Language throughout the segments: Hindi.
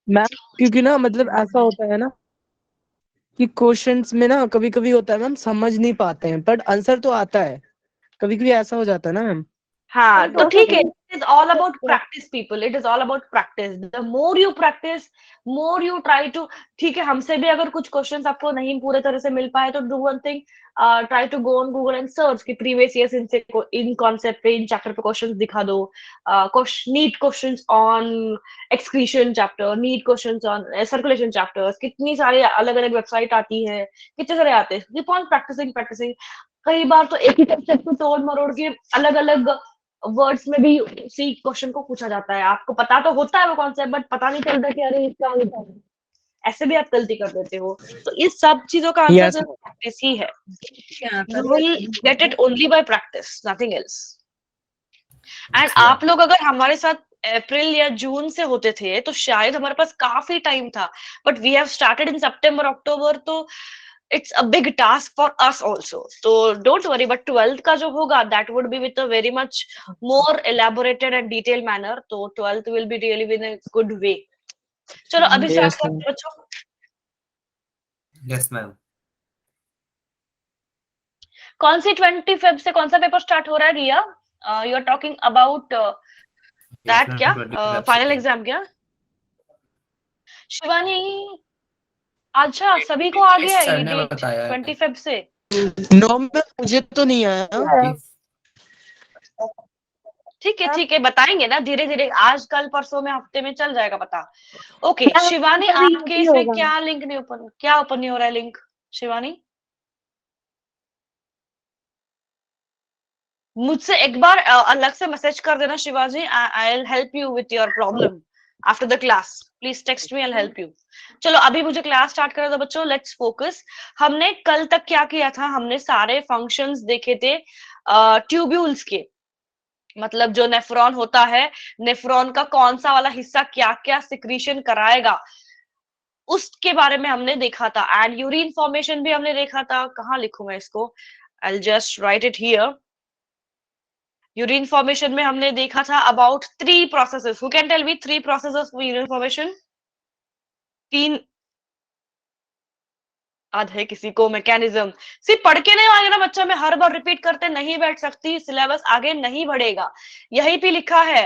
मैम क्योंकि ना मतलब ऐसा होता है ना कि क्वेश्चंस में ना कभी कभी होता है मैम समझ नहीं पाते हैं बट आंसर तो आता है। कभी कभी ऐसा हो जाता है ना मैम। हाँ तो ठीक है, it is all about practice people, it is all about practice. The more you practice, more you try to. ठीक है, हमसे भी अगर कुछ क्वेश्चंस आपको नहीं पूरे तरह से मिल पाए तो do one thing, try to go on Google and search कि प्रीवियस ईयर्स इनसे इन कॉन्सेप्ट पे, इन चैप्टर पे क्वेश्चंस दिखा दो। NEET questions on excretion chapter, NEET questions on circulation chapters, कितनी सारी अलग अलग वेबसाइट आती है, कितने सारे आते हैं। Keep on practising practising. कई बार तो एक ही कॉन्सेप्ट को तोड़ मरोड़ के अलग अलग वर्ड्स में भी उसी क्वेश्चन को पूछा जाता है। आपको पता तो होता है वो कॉन्सेप्ट, बट पता नहीं चलता कि अरे इसका मतलब ऐसे भी आप गलती कर देते हो। तो इस सब चीजों का आंसर यस सिर्फ प्रैक्टिस ही है। You will get it only by practice, nothing else. And आप लोग अगर हमारे साथ अप्रैल या जून से होते थे तो शायद हमारे पास काफी टाइम था, but we have started in September October, तो it's a big task for us also. तो डोंट वरी, बट 12th का जो होगा that would be with a very much more elaborated and detail manner. तो 12th will be really with a good way. चलो अभी स्टार्ट यस मैम। करते हैं बच्चों। Yes ma'am. कौन सी 25 से कौन सा पेपर स्टार्ट हो रहा है Riya? You are talking about yes that क्या, मैम 25 फाइनल से एग्जाम क्या? शिवानी, अच्छा सभी को आ गया है सर ये ने डेट बताया है 25 से? नो मैम मुझे तो नहीं आया। कि ठीक है, बताएंगे ना धीरे धीरे, आज कल परसों में हफ्ते में चल जाएगा पता। ओके शिवानी, आपके इसमें क्या लिंक नहीं ओपन, क्या ओपन नहीं हो रहा है लिंक शिवानी? मुझसे एक बार अलग से मैसेज कर देना Shivaji, I will help you with your problem after the class. Please text me, I will help you. चलो अभी मुझे क्लास स्टार्ट कर दो बच्चों, लेट्स फोकस। हमने कल तक क्या किया था, हमने सारे फंक्शंस देखे थे ट्यूब्यूल्स के। मतलब जो नेफ्रॉन होता है, नेफ्रॉन का कौन सा वाला हिस्सा क्या क्या सिक्रीशन कराएगा, उसके बारे में हमने देखा था। एंड यूरिन फॉर्मेशन भी हमने देखा था। कहाँ लिखूं मैं इसको, I just write it here. Urine formation में हमने देखा था about 3 processes. Who can tell me 3 processes for urine formation? 3 आधे किसी को मैकेनिज्म सिर्फ पढ़ के नहीं आएगा ना बच्चा, मैं हर बार रिपीट करते नहीं बैठ सकती, सिलेबस आगे नहीं बढ़ेगा। यही पे लिखा है,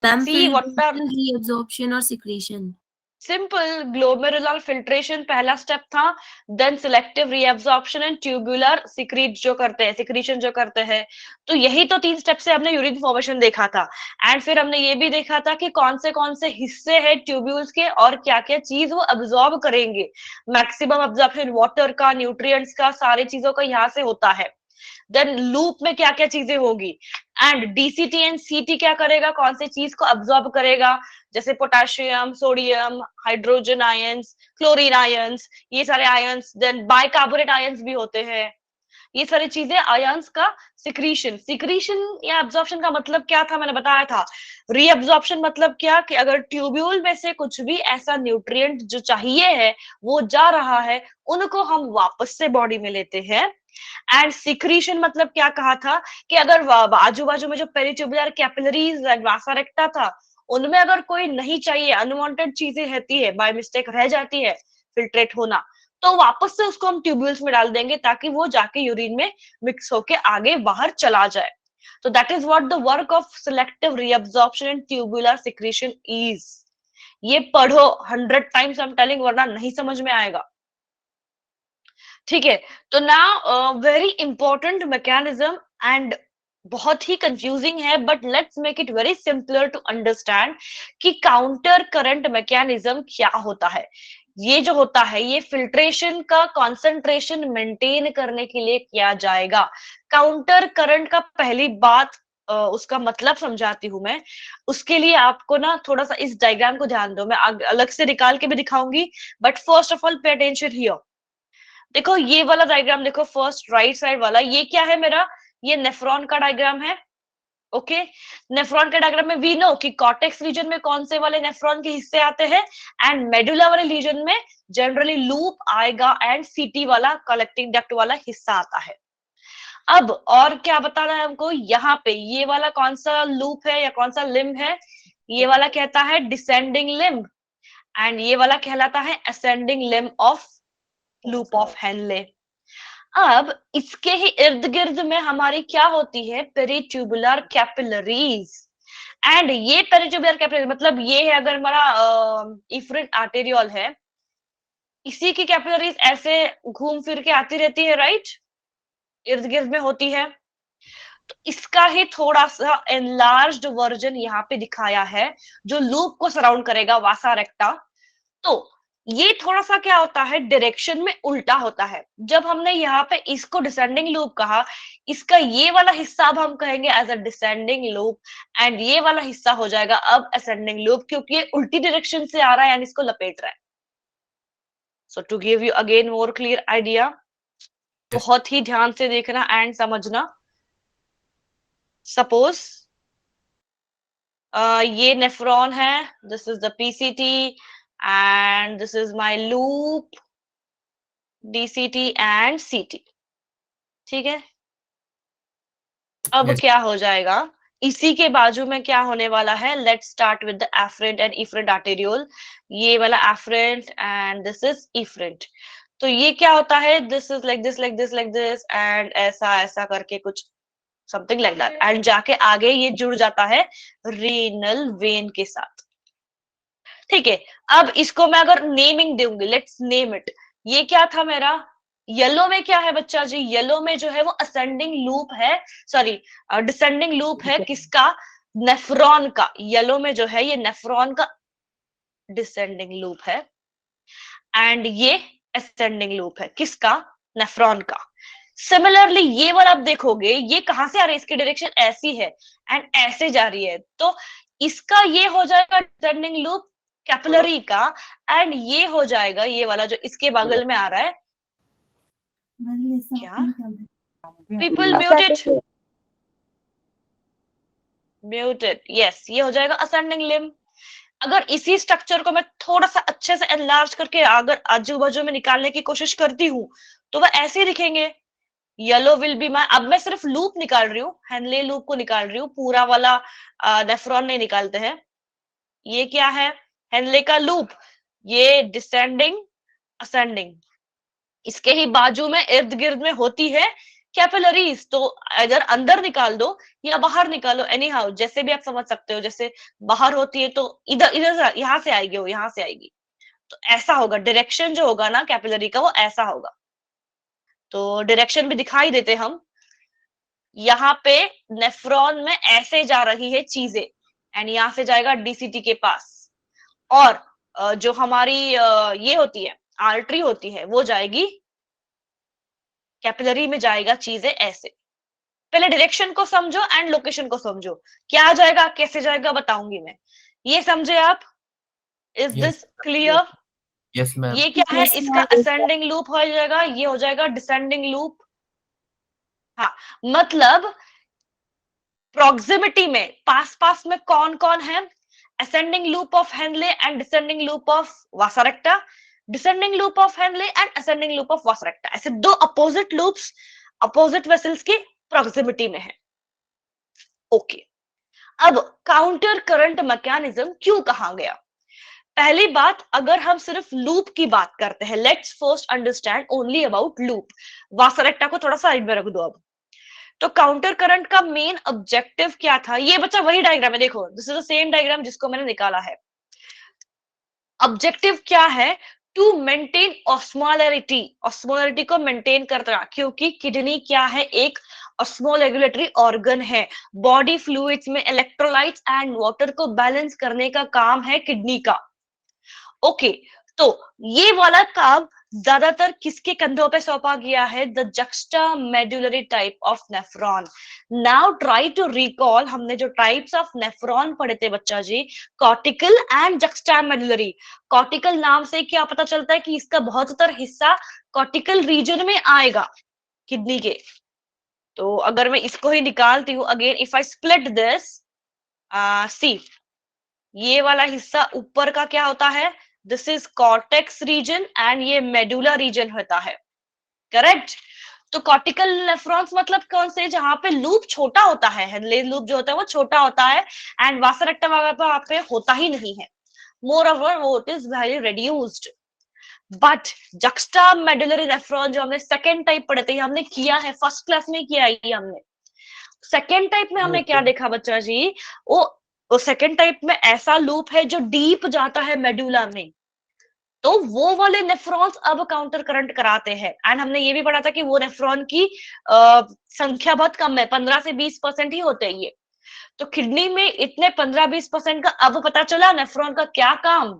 ma'am see what are reabsorption और सिक्रीशन। सिंपल। ग्लोमेरुलर फिल्ट्रेशन पहला स्टेप था, then selective reabsorption and tubular secrete जो करते हैं, सिक्रीशन जो करते हैं। तो यही तो 3 स्टेप से हमने यूरिन फॉर्मेशन देखा था। एंड फिर हमने ये भी देखा था कि कौन से हिस्से हैं ट्यूब्यूल्स के और क्या क्या चीज वो अब्सॉर्ब करेंगे। मैक्सिमम अब्जॉर्प्शन वाटर का, न्यूट्रिएंट्स का, सारी चीजों का यहाँ से होता है। देन लूप में क्या क्या चीजें होगी, एंड डीसीटी एंड सीटी क्या करेगा, कौन सी चीज को अब्सॉर्ब करेगा, जैसे potassium, sodium, hydrogen ions, chlorine ions, ये सारे आयंस। देन बाइकार्बोनेट आयंस भी होते हैं। ये सारी चीजें आयंस का सिक्रीशन। सिक्रीशन या एब्जॉर्प्शन का मतलब क्या था, मैंने बताया था। रीअब्जॉर्प्शन मतलब क्या, कि अगर ट्यूब्यूल में से कुछ भी ऐसा न्यूट्रिएंट जो चाहिए है वो जा रहा है, उनको हम वापस से बॉडी में लेते हैं। एंड सिक्रीशन मतलब क्या कहा था, कि अगर आजू बाजू में जो पेरिट्यूबुलर कैपिलरीज वासा रेक्टा था, उनमें अगर कोई नहीं चाहिए, अनवांटेड चीजें रहती है, बाय मिस्टेक रह जाती है फिल्ट्रेट होना, तो वापस से उसको हम ट्यूब्यूल्स में डाल देंगे ताकि वो जाके यूरिन में मिक्स होके आगे बाहर चला जाए। तो that is what the work of selective reabsorption and tubular secretion is. ये पढ़ो 100 टाइम्स आई एम टेलिंग, वरना नहीं समझ में आएगा। ठीक है, तो ना वेरी इंपॉर्टेंट मैकेनिज्म, एंड बहुत ही कंफ्यूजिंग है, but let's make it very simpler to understand कि काउंटर करंट मैकेनिज्म क्या होता है। ये जो होता है ये फिल्ट्रेशन का कंसंट्रेशन मेंटेन करने के लिए किया जाएगा। काउंटर करंट का पहली बात उसका मतलब समझाती हूं मैं। उसके लिए आपको ना थोड़ा सा इस डायग्राम को ध्यान दो, मैं अलग से निकाल के भी दिखाऊंगी, but first of all pay attention here. देखो ये वाला डायग्राम देखो, फर्स्ट राइट साइड वाला, ये क्या है मेरा, ये नेफ्रॉन का डायग्राम है। ओके, नेफ्रॉन के डायग्राम में वी नो कि कॉर्टेक्स रीजन में कौन से वाले नेफ्रॉन के हिस्से आते हैं, एंड मेडुला वाले रीजन में जनरली लूप आएगा एंड सीटी वाला कलेक्टिंग डक्ट वाला हिस्सा आता है। अब और क्या बताना है हमको, यहाँ पे ये वाला कौन सा लूप है या कौन सा लिम्ब है, ये वाला कहता है डिसेंडिंग लिम्ब एंड ये वाला कहलाता है ascending limb of loop of Henle. अब इसके ही इर्द गिर्द में हमारी क्या होती है, पेरिट्यूबुलर कैपिलरीज। एंड ये पेरिट्यूबुलर कैपिलरी मतलब ये है, अगर हमारा इफरेंट आर्टेरियोल है, इसी की कैपिलरीज ऐसे घूम फिर के आती रहती है, राइट, इर्द गिर्द में होती है। तो इसका ही थोड़ा सा एनलार्ज्ड वर्जन यहाँ पे दिखाया है जो लूप को सराउंड करेगा, वासा रेक्टा। तो ये थोड़ा सा क्या होता है, डायरेक्शन में उल्टा होता है। जब हमने यहाँ पे इसको डिसेंडिंग लूप कहा, इसका ये वाला हिस्सा अब हम कहेंगे as a descending loop and ये वाला हिस्सा हो जाएगा अब असेंडिंग लूप, क्योंकि ये उल्टी डायरेक्शन से आ रहा है यानी इसको लपेट रहा है। So to give you again more clear idea, बहुत ही ध्यान से देखना एंड समझना। सपोज ये नेफ्रॉन है, this is the PCT and this is my loop DCT and CT, ठीक है। अब क्या हो जाएगा, इसी के बाजू में क्या होने वाला है, let's start with the efferent and afferent arteriole. ये वाला efferent and this is afferent. तो ये क्या होता है, this is like this like this like this and ऐसा ऐसा करके कुछ समथिंग लाइक दैट, एंड जाके आगे ये जुड़ जाता है रीनल वेन के साथ, ठीक है। अब इसको मैं अगर नेमिंग दूंगी, लेट्स नेम इट। ये क्या था मेरा, येलो में क्या है बच्चा जी, येलो में जो है वो असेंडिंग लूप है, सॉरी डिसेंडिंग लूप है, किसका, नेफ्रॉन का। येलो में जो है ये नेफ्रॉन का डिसेंडिंग लूप है एंड ये असेंडिंग लूप है, किसका, नेफ्रॉन का। सिमिलरली ये वाला आप देखोगे, ये कहां से आ रही है, इसकी डायरेक्शन ऐसी है एंड ऐसे जा रही है, तो इसका ये हो जाएगा डिसेंडिंग लूप कैपिलरी का एंड ये हो जाएगा ये वाला जो इसके बगल में आ रहा है, क्या पीपल म्यूटेड, यस, ये हो जाएगा असेंडिंग लिम्ब। अगर इसी स्ट्रक्चर को मैं थोड़ा सा अच्छे से एनलार्ज करके अगर आजू बाजू में निकालने की कोशिश करती हूँ तो वह ऐसे दिखेंगे। येलो विल बी माय, अब मैं सिर्फ लूप निकाल रही हूँ, हेनले लूप को निकाल रही हूँ, पूरा वाला नेफ्रॉन नहीं निकालते हैं। ये क्या है, हेनले का लूप, ये डिसेंडिंग असेंडिंग, इसके ही बाजू में इर्द गिर्द में होती है कैपिलरीज। तो अगर अंदर निकाल दो या बाहर निकालो, एनी हाउ जैसे भी आप समझ सकते हो, जैसे बाहर होती है तो इधर इधर यहाँ से आएगी, वो यहाँ से आएगी, तो ऐसा होगा डायरेक्शन जो होगा ना कैपिलरी का, वो ऐसा होगा। तो डायरेक्शन भी दिखाई देते हम, यहाँ पे नेफ्रॉन में ऐसे जा रही है चीजें एंड यहाँ से जाएगा डीसीटी के पास, और जो हमारी ये होती है आर्टरी होती है वो जाएगी कैपिलरी में, जाएगा चीजें ऐसे। पहले डायरेक्शन को समझो एंड लोकेशन को समझो, क्या जाएगा कैसे जाएगा बताऊंगी मैं, ये समझे आप, is this clear? Yes ma'am. ये क्या है, इसका असेंडिंग लूप हो जाएगा, ये हो जाएगा डिसेंडिंग लूप। हाँ, मतलब प्रॉक्सिमिटी में, पास पास में कौन कौन है, ascending loop of Henle and descending loop of Vasa रेक्टा, descending loop of Henle and ascending loop of वासा रेक्टा, ऐसे दो अपोजिट लूप्स अपोजिट वेसल्स की प्रॉक्सिमिटी में है। ओके, अब काउंटर करंट मैकेनिज्म क्यों कहा गया? पहली बात, अगर हम सिर्फ लूप की बात करते हैं, let's first understand only about loop. वासा रेक्टा को थोड़ा साइड में रख दो अब। तो काउंटर करंट का मेन ऑब्जेक्टिव क्या था, ये बच्चा वही डायग्राम है, देखो this is the same diagram जिसको मैंने निकाला है। ऑब्जेक्टिव क्या है, टू मेंटेन ऑस्मोलैरिटी, ऑस्मोलैरिटी को मेंटेन करना, क्योंकि किडनी क्या है, एक ऑस्मोरेगुलेटरी ऑर्गन है, बॉडी फ्लूइड्स में इलेक्ट्रोलाइट्स एंड वाटर को बैलेंस करने का काम है किडनी का। ओके, तो ये वाला काम ज्यादातर किसके कंधों पे सौंपा गया है, the juxtamedullary type of nephron. Now try to recall, हमने जो टाइप्स ऑफ नेफ्रॉन पढ़े थे बच्चा जी, कॉर्टिकल एंड जक्स्टामेडुलरी। कॉर्टिकल नाम से क्या पता चलता है कि इसका बहुतर हिस्सा कॉर्टिकल रीजन में आएगा किडनी के। तो अगर मैं इसको ही निकालती हूँ, again if I split this, see ये वाला हिस्सा ऊपर का क्या होता है, this is cortex region and ये मेडुला रीजन होता है, करेक्ट। तो कॉर्टिकल नेफ्रॉन्स मतलब कौन से, जहां पे लूप छोटा होता है, हेनले लूप जो होता है वो छोटा होता है, एंड वासा रेक्टा वहां पे होता ही नहीं है, मोर ओवर वो it is very reduced. But juxta medullary nephron जो हमने सेकेंड टाइप पढ़े थे, हमने किया है फर्स्ट क्लास में किया है हमने। सेकेंड टाइप में हमने क्या देखा बच्चा जी, वो सेकेंड टाइप में ऐसा लूप है जो डीप जाता है मेडुला में, तो वो वाले नेफ्रॉन्स अब काउंटर करंट कराते हैं। एंड हमने ये भी पढ़ा था कि वो नेफ्रॉन की संख्या बहुत कम है, 15 से 20% ही होते हैं ये। तो किडनी में इतने 15-20% का अब पता चला नेफ्रॉन का क्या काम,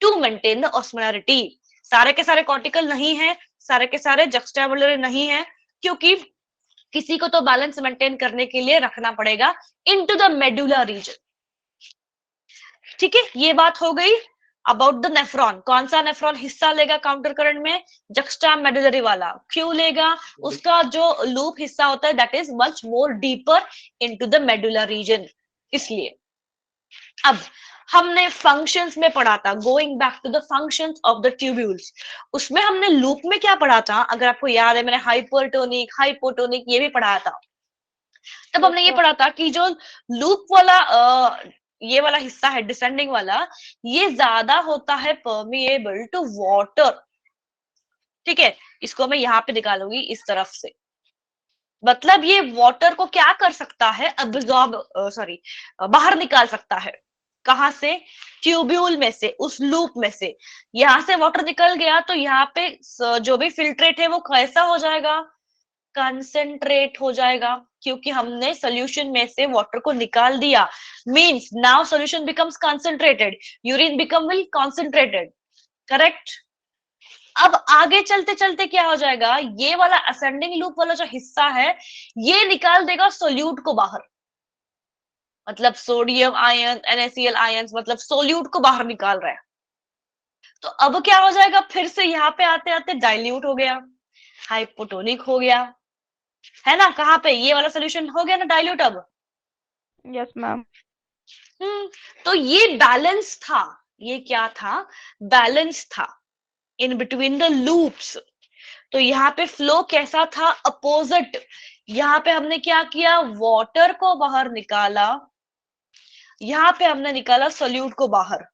टू मेंटेन द ऑस्मोलैरिटी। सारे के सारे कॉर्टिकल नहीं है, सारे के सारे जक्स्टामेडुलरी नहीं है, क्योंकि किसी को तो बैलेंस मेंटेन करने के लिए रखना पड़ेगा इनटू द मेडुला रीजन। ठीक है, ये बात हो गई अबाउट द नेफ्रॉन। कौन सा नेफ्रॉन हिस्सा लेगा काउंटर करंट में, जक्स्टा मेडुलरी वाला। क्यों लेगा, उसका जो लूप हिस्सा होता है that is much more deeper into the medulla region, इसलिए। अब हमने फंक्शंस में पढ़ा था, going back to the functions of the tubules, उसमें हमने लूप में क्या पढ़ा था, अगर आपको याद है, मैंने हाइपरटोनिक हाइपोटोनिक ये भी पढ़ाया था। तब हमने ये पढ़ा था कि जो लूप वाला ये वाला हिस्सा है डिसेंडिंग वाला, ये ज्यादा होता है परमिएबल टू वाटर। ठीक है, इसको मैं यहाँ पे निकालूंगी इस तरफ से, मतलब ये वाटर को क्या कर सकता है, अब्सॉर्ब सॉरी बाहर निकाल सकता है। कहां से, ट्यूब्यूल में से, उस लूप में से। यहां से वाटर निकल गया तो यहाँ पे जो भी फिल्ट्रेट है वो कैसा हो जाएगा, कंसेंट्रेट हो जाएगा, क्योंकि हमने सोल्यूशन में से वाटर को निकाल दिया। Means now solution becomes concentrated, urine become will concentrated, correct. अब आगे चलते चलते क्या हो जाएगा, ये वाला असेंडिंग लूप वाला जो हिस्सा है ये निकाल देगा सोल्यूट को बाहर, मतलब सोडियम आयन, NaCl आयंस, मतलब सोल्यूट को बाहर निकाल रहा है। तो अब क्या हो जाएगा, फिर से यहाँ पे आते आते डाइल्यूट हो गया, हाइपोटोनिक हो गया, है ना। कहाँ पे, ये वाला सोल्यूशन हो गया ना डाइल्यूट अब। Yes ma'am. तो ये बैलेंस था, ये क्या था, बैलेंस था इन बिटवीन द लूप्स। तो यहाँ पे फ्लो कैसा था, अपोजिट। यहाँ पे हमने क्या किया, वाटर को बाहर निकाला, यहाँ पे हमने निकाला सोल्यूट को बाहर,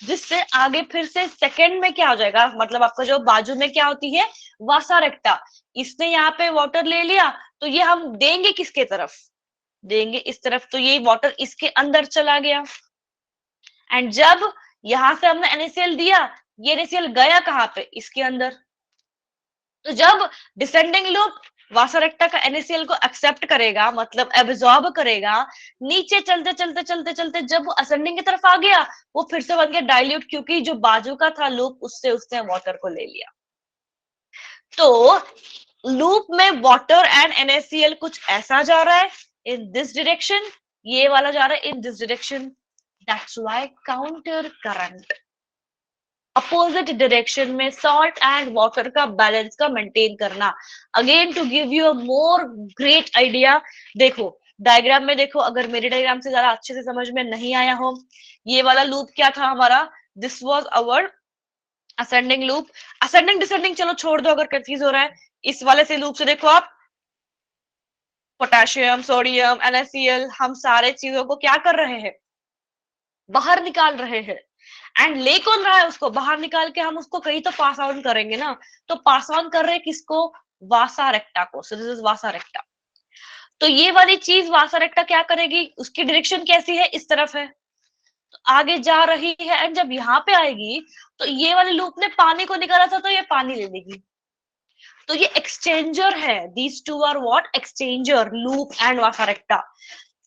जिससे आगे फिर से सेकंड में क्या हो जाएगा, मतलब आपका जो बाजू में क्या होती है, वासा रेक्टा, इसने यहाँ पे वाटर ले लिया, तो ये हम देंगे किसके तरफ, देंगे इस तरफ, तो ये वाटर इसके अंदर चला गया। एंड जब यहां से हमने NaCl दिया, ये NaCl गया कहाँ पे, इसके अंदर। तो जब डिसेंडिंग लूप वासा रेक्टा का NaCl को एक्सेप्ट करेगा, मतलब एब्जॉर्ब करेगा, नीचे चलते चलते चलते चलते जब वो असेंडिंग की तरफ आ गया, वो फिर से बन गया डाइल्यूट, क्योंकि जो बाजू का था लूप उससे उसने वाटर को ले लिया। तो लूप में वाटर एंड NaCl कुछ ऐसा जा रहा है इन दिस डायरेक्शन, ये वाला जा रहा है in this direction, that's why counter current. Opposite direction में सॉल्ट एंड वाटर का बैलेंस का मेंटेन करना। Again to give you a more great idea, देखो डायग्राम में देखो, अगर मेरे डायग्राम से ज्यादा अच्छे से समझ में नहीं आया हो, ये वाला लूप क्या था हमारा, this was our ascending loop. Ascending descending चलो छोड़ दो अगर कंफ्यूज हो रहा है, इस वाले से लूप से देखो आप, पोटेशियम, सोडियम, NaCl, हम सारे चीजों को क्या कर रहे हैं, बाहर निकाल रहे हैं। एंड ले कौन रहा है उसको, बाहर निकाल के हम उसको कहीं तो पास ऑन करेंगे ना, तो पास ऑन कर रहे हैं किसको, वासा रेक्टा को। सो दिस इज वासा रेक्टा। तो ये वाली चीज वासा रेक्टा क्या करेगी, उसकी डायरेक्शन कैसी है, इस तरफ है, तो आगे जा रही है। एंड जब यहाँ पे आएगी तो ये वाले लूप ने पानी को निकाला था, तो ये पानी ले लेगी। तो ये एक्सचेंजर है, these two are what, exchanger, loop and vasa recta,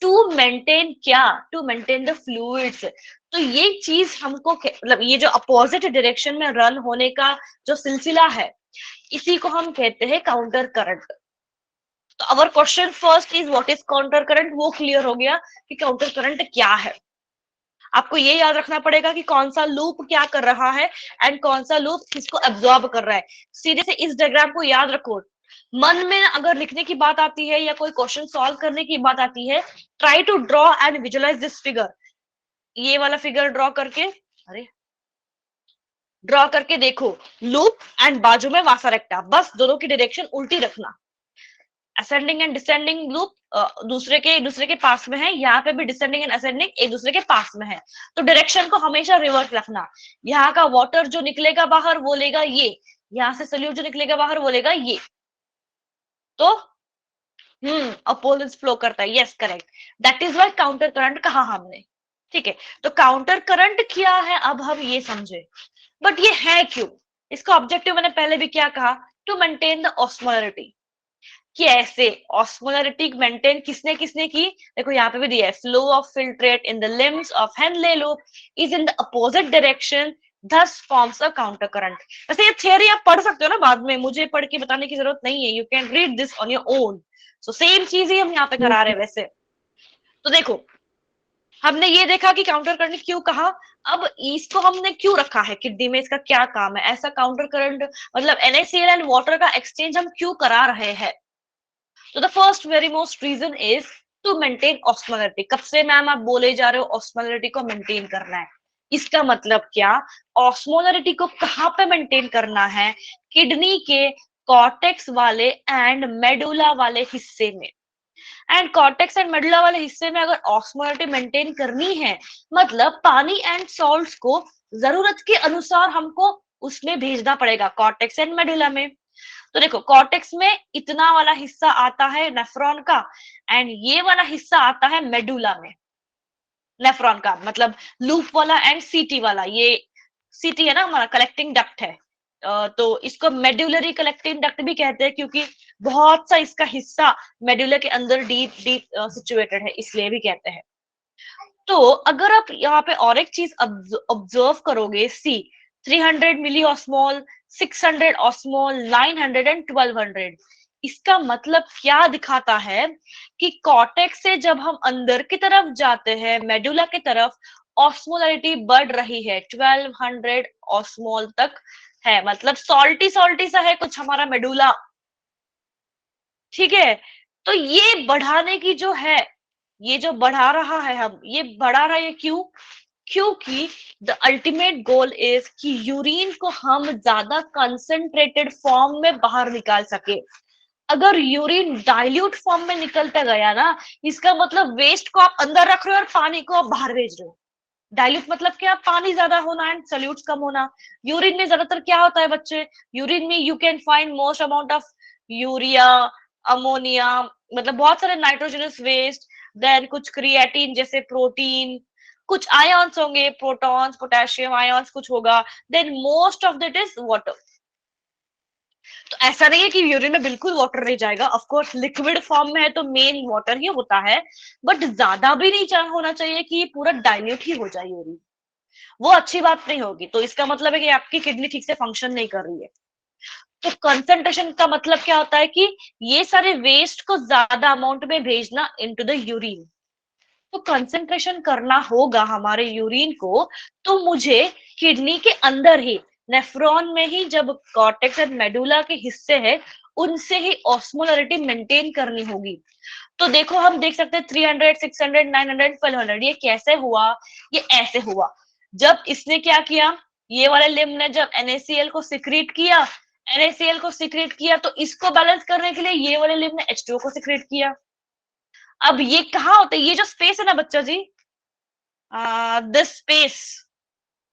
to maintain क्या, टू मेंटेन द फ्लूइड्स। तो ये चीज हमको मतलब ये जो अपोजिट डायरेक्शन में रन होने का जो सिलसिला है, इसी को हम कहते हैं काउंटर करंट। तो our question first is what is counter current, वो क्लियर हो गया कि काउंटर करंट क्या है। आपको ये याद रखना पड़ेगा कि कौन सा लूप क्या कर रहा है एंड कौन सा लूप किसको एब्जॉर्ब कर रहा है। सीधे से इस डायग्राम को याद रखो। मन में अगर लिखने की बात आती है या कोई क्वेश्चन सॉल्व करने की बात आती है, try to draw and visualise this figure. ये वाला फिगर ड्रॉ करके, अरे ड्रॉ करके देखो, लूप एंड बाजू में वासा रेक्टा, बस दोनों की डायरेक्शन उल्टी रखना, असेंडिंग एंड डिसेंडिंग लूप दूसरे के पास में है, यहाँ पे भी डिसेंडिंग एंड असेंडिंग एक दूसरे के पास में है। तो डायरेक्शन को हमेशा रिवर्स रखना। यहाँ का वाटर जो निकलेगा बाहर वो लेगा ये, यहाँ से सोल्यूट जो निकलेगा बाहर वो लेगा ये। तो अपोजिट फ्लो करता है। Yes correct, that is why counter current कहा हमने। ठीक है, तो काउंटर करंट क्या है अब हम ये समझे। बट ये है क्यों, इसका ऑब्जेक्टिव मैंने पहले भी क्या कहा, टू मेंटेन द ऑस्मोलरिटी। कैसे ऑस्मोलरिटी मेंटेन किसने किसने की, देखो यहाँ पे भी दिया है, flow of filtrate in the limbs of Henle loop is in the opposite direction thus forms a counter current। वैसे ये थियरी आप पढ़ सकते हो ना बाद में, मुझे पढ़ के बताने की जरूरत नहीं है, you can read this on your own. So same चीज ही हम यहाँ पे करा रहे हैं वैसे। तो देखो हमने ये देखा कि काउंटर करंट क्यों कहा, अब इसको हमने क्यों रखा है किडनी में, इसका क्या काम है, ऐसा काउंटर करंट मतलब NaCl एंड वाटर का एक्सचेंज हम क्यों करा रहे हैं। तो the first very most reason is to maintain osmolarity. कब से मैम आप बोले जा रहे हो ऑस्मोलरिटी को मेंटेन करना है, इसका मतलब क्या, ऑस्मोलरिटी को कहाँ पे मेंटेन करना है, किडनी के कॉर्टेक्स वाले एंड मेडुला वाले हिस्से में। एंड कॉर्टेक्स एंड मेडुला वाले हिस्से में अगर ऑस्मोलरिटी मेंटेन करनी है, मतलब पानी एंड सॉल्ट्स को जरूरत के अनुसार हमको उसमें भेजना पड़ेगा, कॉर्टेक्स एंड मेडुला में। तो देखो कॉर्टेक्स में इतना वाला हिस्सा आता है नेफ्रॉन का, एंड ये वाला हिस्सा आता है मेडुला में। नेफ्रॉन का मतलब लूप वाला एंड सीटी वाला, ये सीटी है ना हमारा कलेक्टिंग डक्ट है, तो इसको मेडुलरी कलेक्टिंग डक्ट भी कहते हैं क्योंकि बहुत सा इसका हिस्सा मेडुला के अंदर डीप डीप सिचुएटेड है, इसलिए भी कहते हैं। तो अगर आप यहाँ पे और एक चीज ऑब्जर्व करोगे, सी 300 मिली ऑस्मोल, 600 ऑस्मोल, 900 एंड 1200, इसका मतलब क्या दिखाता है कि कॉर्टेक्स से जब हम अंदर की तरफ जाते हैं मेडुला की तरफ, ऑस्मोलरिटी बढ़ रही है, 1200 ऑस्मोल तक है, मतलब सॉल्टी सॉल्टी सा है कुछ हमारा मेडुला। ठीक है, तो ये बढ़ाने की जो है, ये जो बढ़ा रहा है हम, ये बढ़ा रहा है क्यों, क्योंकि द अल्टीमेट गोल इज कि यूरिन को हम ज्यादा कंसंट्रेटेड फॉर्म में बाहर निकाल सके। अगर यूरिन डाइल्यूट फॉर्म में निकलता गया ना, इसका मतलब वेस्ट को आप अंदर रख रहे हो और पानी को आप बाहर भेज रहे हो। डाइल्यूट मतलब क्या, पानी ज्यादा होना एंड सॉल्यूट्स कम होना। यूरिन में ज्यादातर क्या होता है बच्चे, यूरिन में you can find most amount of urea, ammonia, मतलब बहुत सारे नाइट्रोजनस वेस्ट, देन कुछ क्रिएटिन जैसे प्रोटीन, कुछ आयन्स होंगे, प्रोटॉन्स, पोटेशियम आयन्स कुछ होगा, then most of that is water. तो ऐसा नहीं है कि यूरिन में बिल्कुल वाटर नहीं जाएगा, ऑफ कोर्स लिक्विड फॉर्म में है तो मेन वाटर ही होता है, बट ज्यादा भी नहीं होना चाहिए कि पूरा डाइल्यूट ही हो जाए यूरिन, वो अच्छी बात नहीं होगी। तो इसका मतलब है कि आपकी किडनी ठीक से फंक्शन नहीं कर रही है। तो कंसंट्रेशन का मतलब क्या होता है कि ये सारे वेस्ट को ज्यादा अमाउंट में भेजना इनटू द यूरिन। तो कंसंट्रेशन करना होगा हमारे यूरिन को, तो मुझे किडनी के अंदर ही नेफ्रॉन में ही जब कॉर्टेक्स एंड मेडुला के हिस्से है उनसे ही ऑस्मोलरिटी मेंटेन करनी होगी। तो देखो हम देख सकते हैं 300, 600, 900, 1200, ये कैसे हुआ, ये ऐसे हुआ जब इसने क्या किया, ये वाले लिम्ब ने जब NaCl को सिक्रीट किया, NaCl को सिक्रीट किया तो इसको बैलेंस करने के लिए ये वाले लिम्ब ने H2O को सिक्रीट किया। अब ये कहाँ होता है, ये जो स्पेस है ना बच्चा जी, this space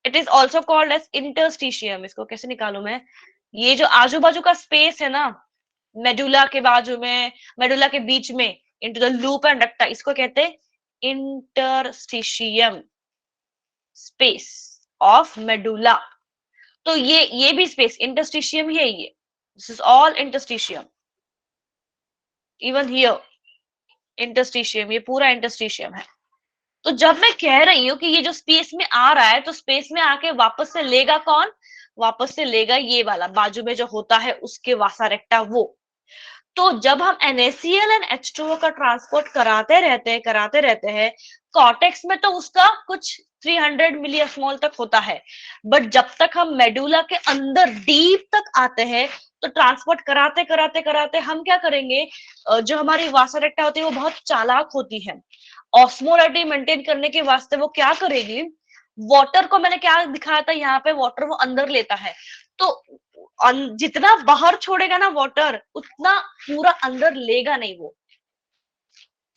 it is also called as interstitium. इसको कैसे निकालू मैं, ये जो आजू बाजू का स्पेस है ना मेडुला के बाजू में, मेडुला के बीच में इनटू द लूप एंड डक्टा, इसको कहते हैं इंटरस्टिशियम स्पेस ऑफ मेडुला। तो ये भी स्पेस इंटरस्टिशियम ही है, ये this is all interstitium, even here interstitium, ये पूरा इंटरस्टिशियम है। तो जब मैं कह रही हूँ कि ये जो स्पेस में आ रहा है, तो स्पेस में आके वापस से लेगा कौन, वापस से लेगा ये वाला बाजू में जो होता है उसके वासा रेक्टा वो। तो जब हम NaCl एंड H2O का ट्रांसपोर्ट कराते रहते हैं कॉर्टेक्स में, तो उसका कुछ 300 मिली ऑस्मोल तक होता है, बट जब तक हम मेडुला के अंदर डीप तक आते हैं तो ट्रांसपोर्ट कराते हम क्या करेंगे, जो हमारी वासा रेक्टा होती है वो बहुत चालाक होती है, ऑस्मोलरिटी मेंटेन करने के वास्ते वो क्या करेगी, वाटर को मैंने क्या दिखाया था यहाँ पे, वाटर वो अंदर लेता है, तो जितना बाहर छोड़ेगा ना वाटर, उतना पूरा अंदर लेगा नहीं वो।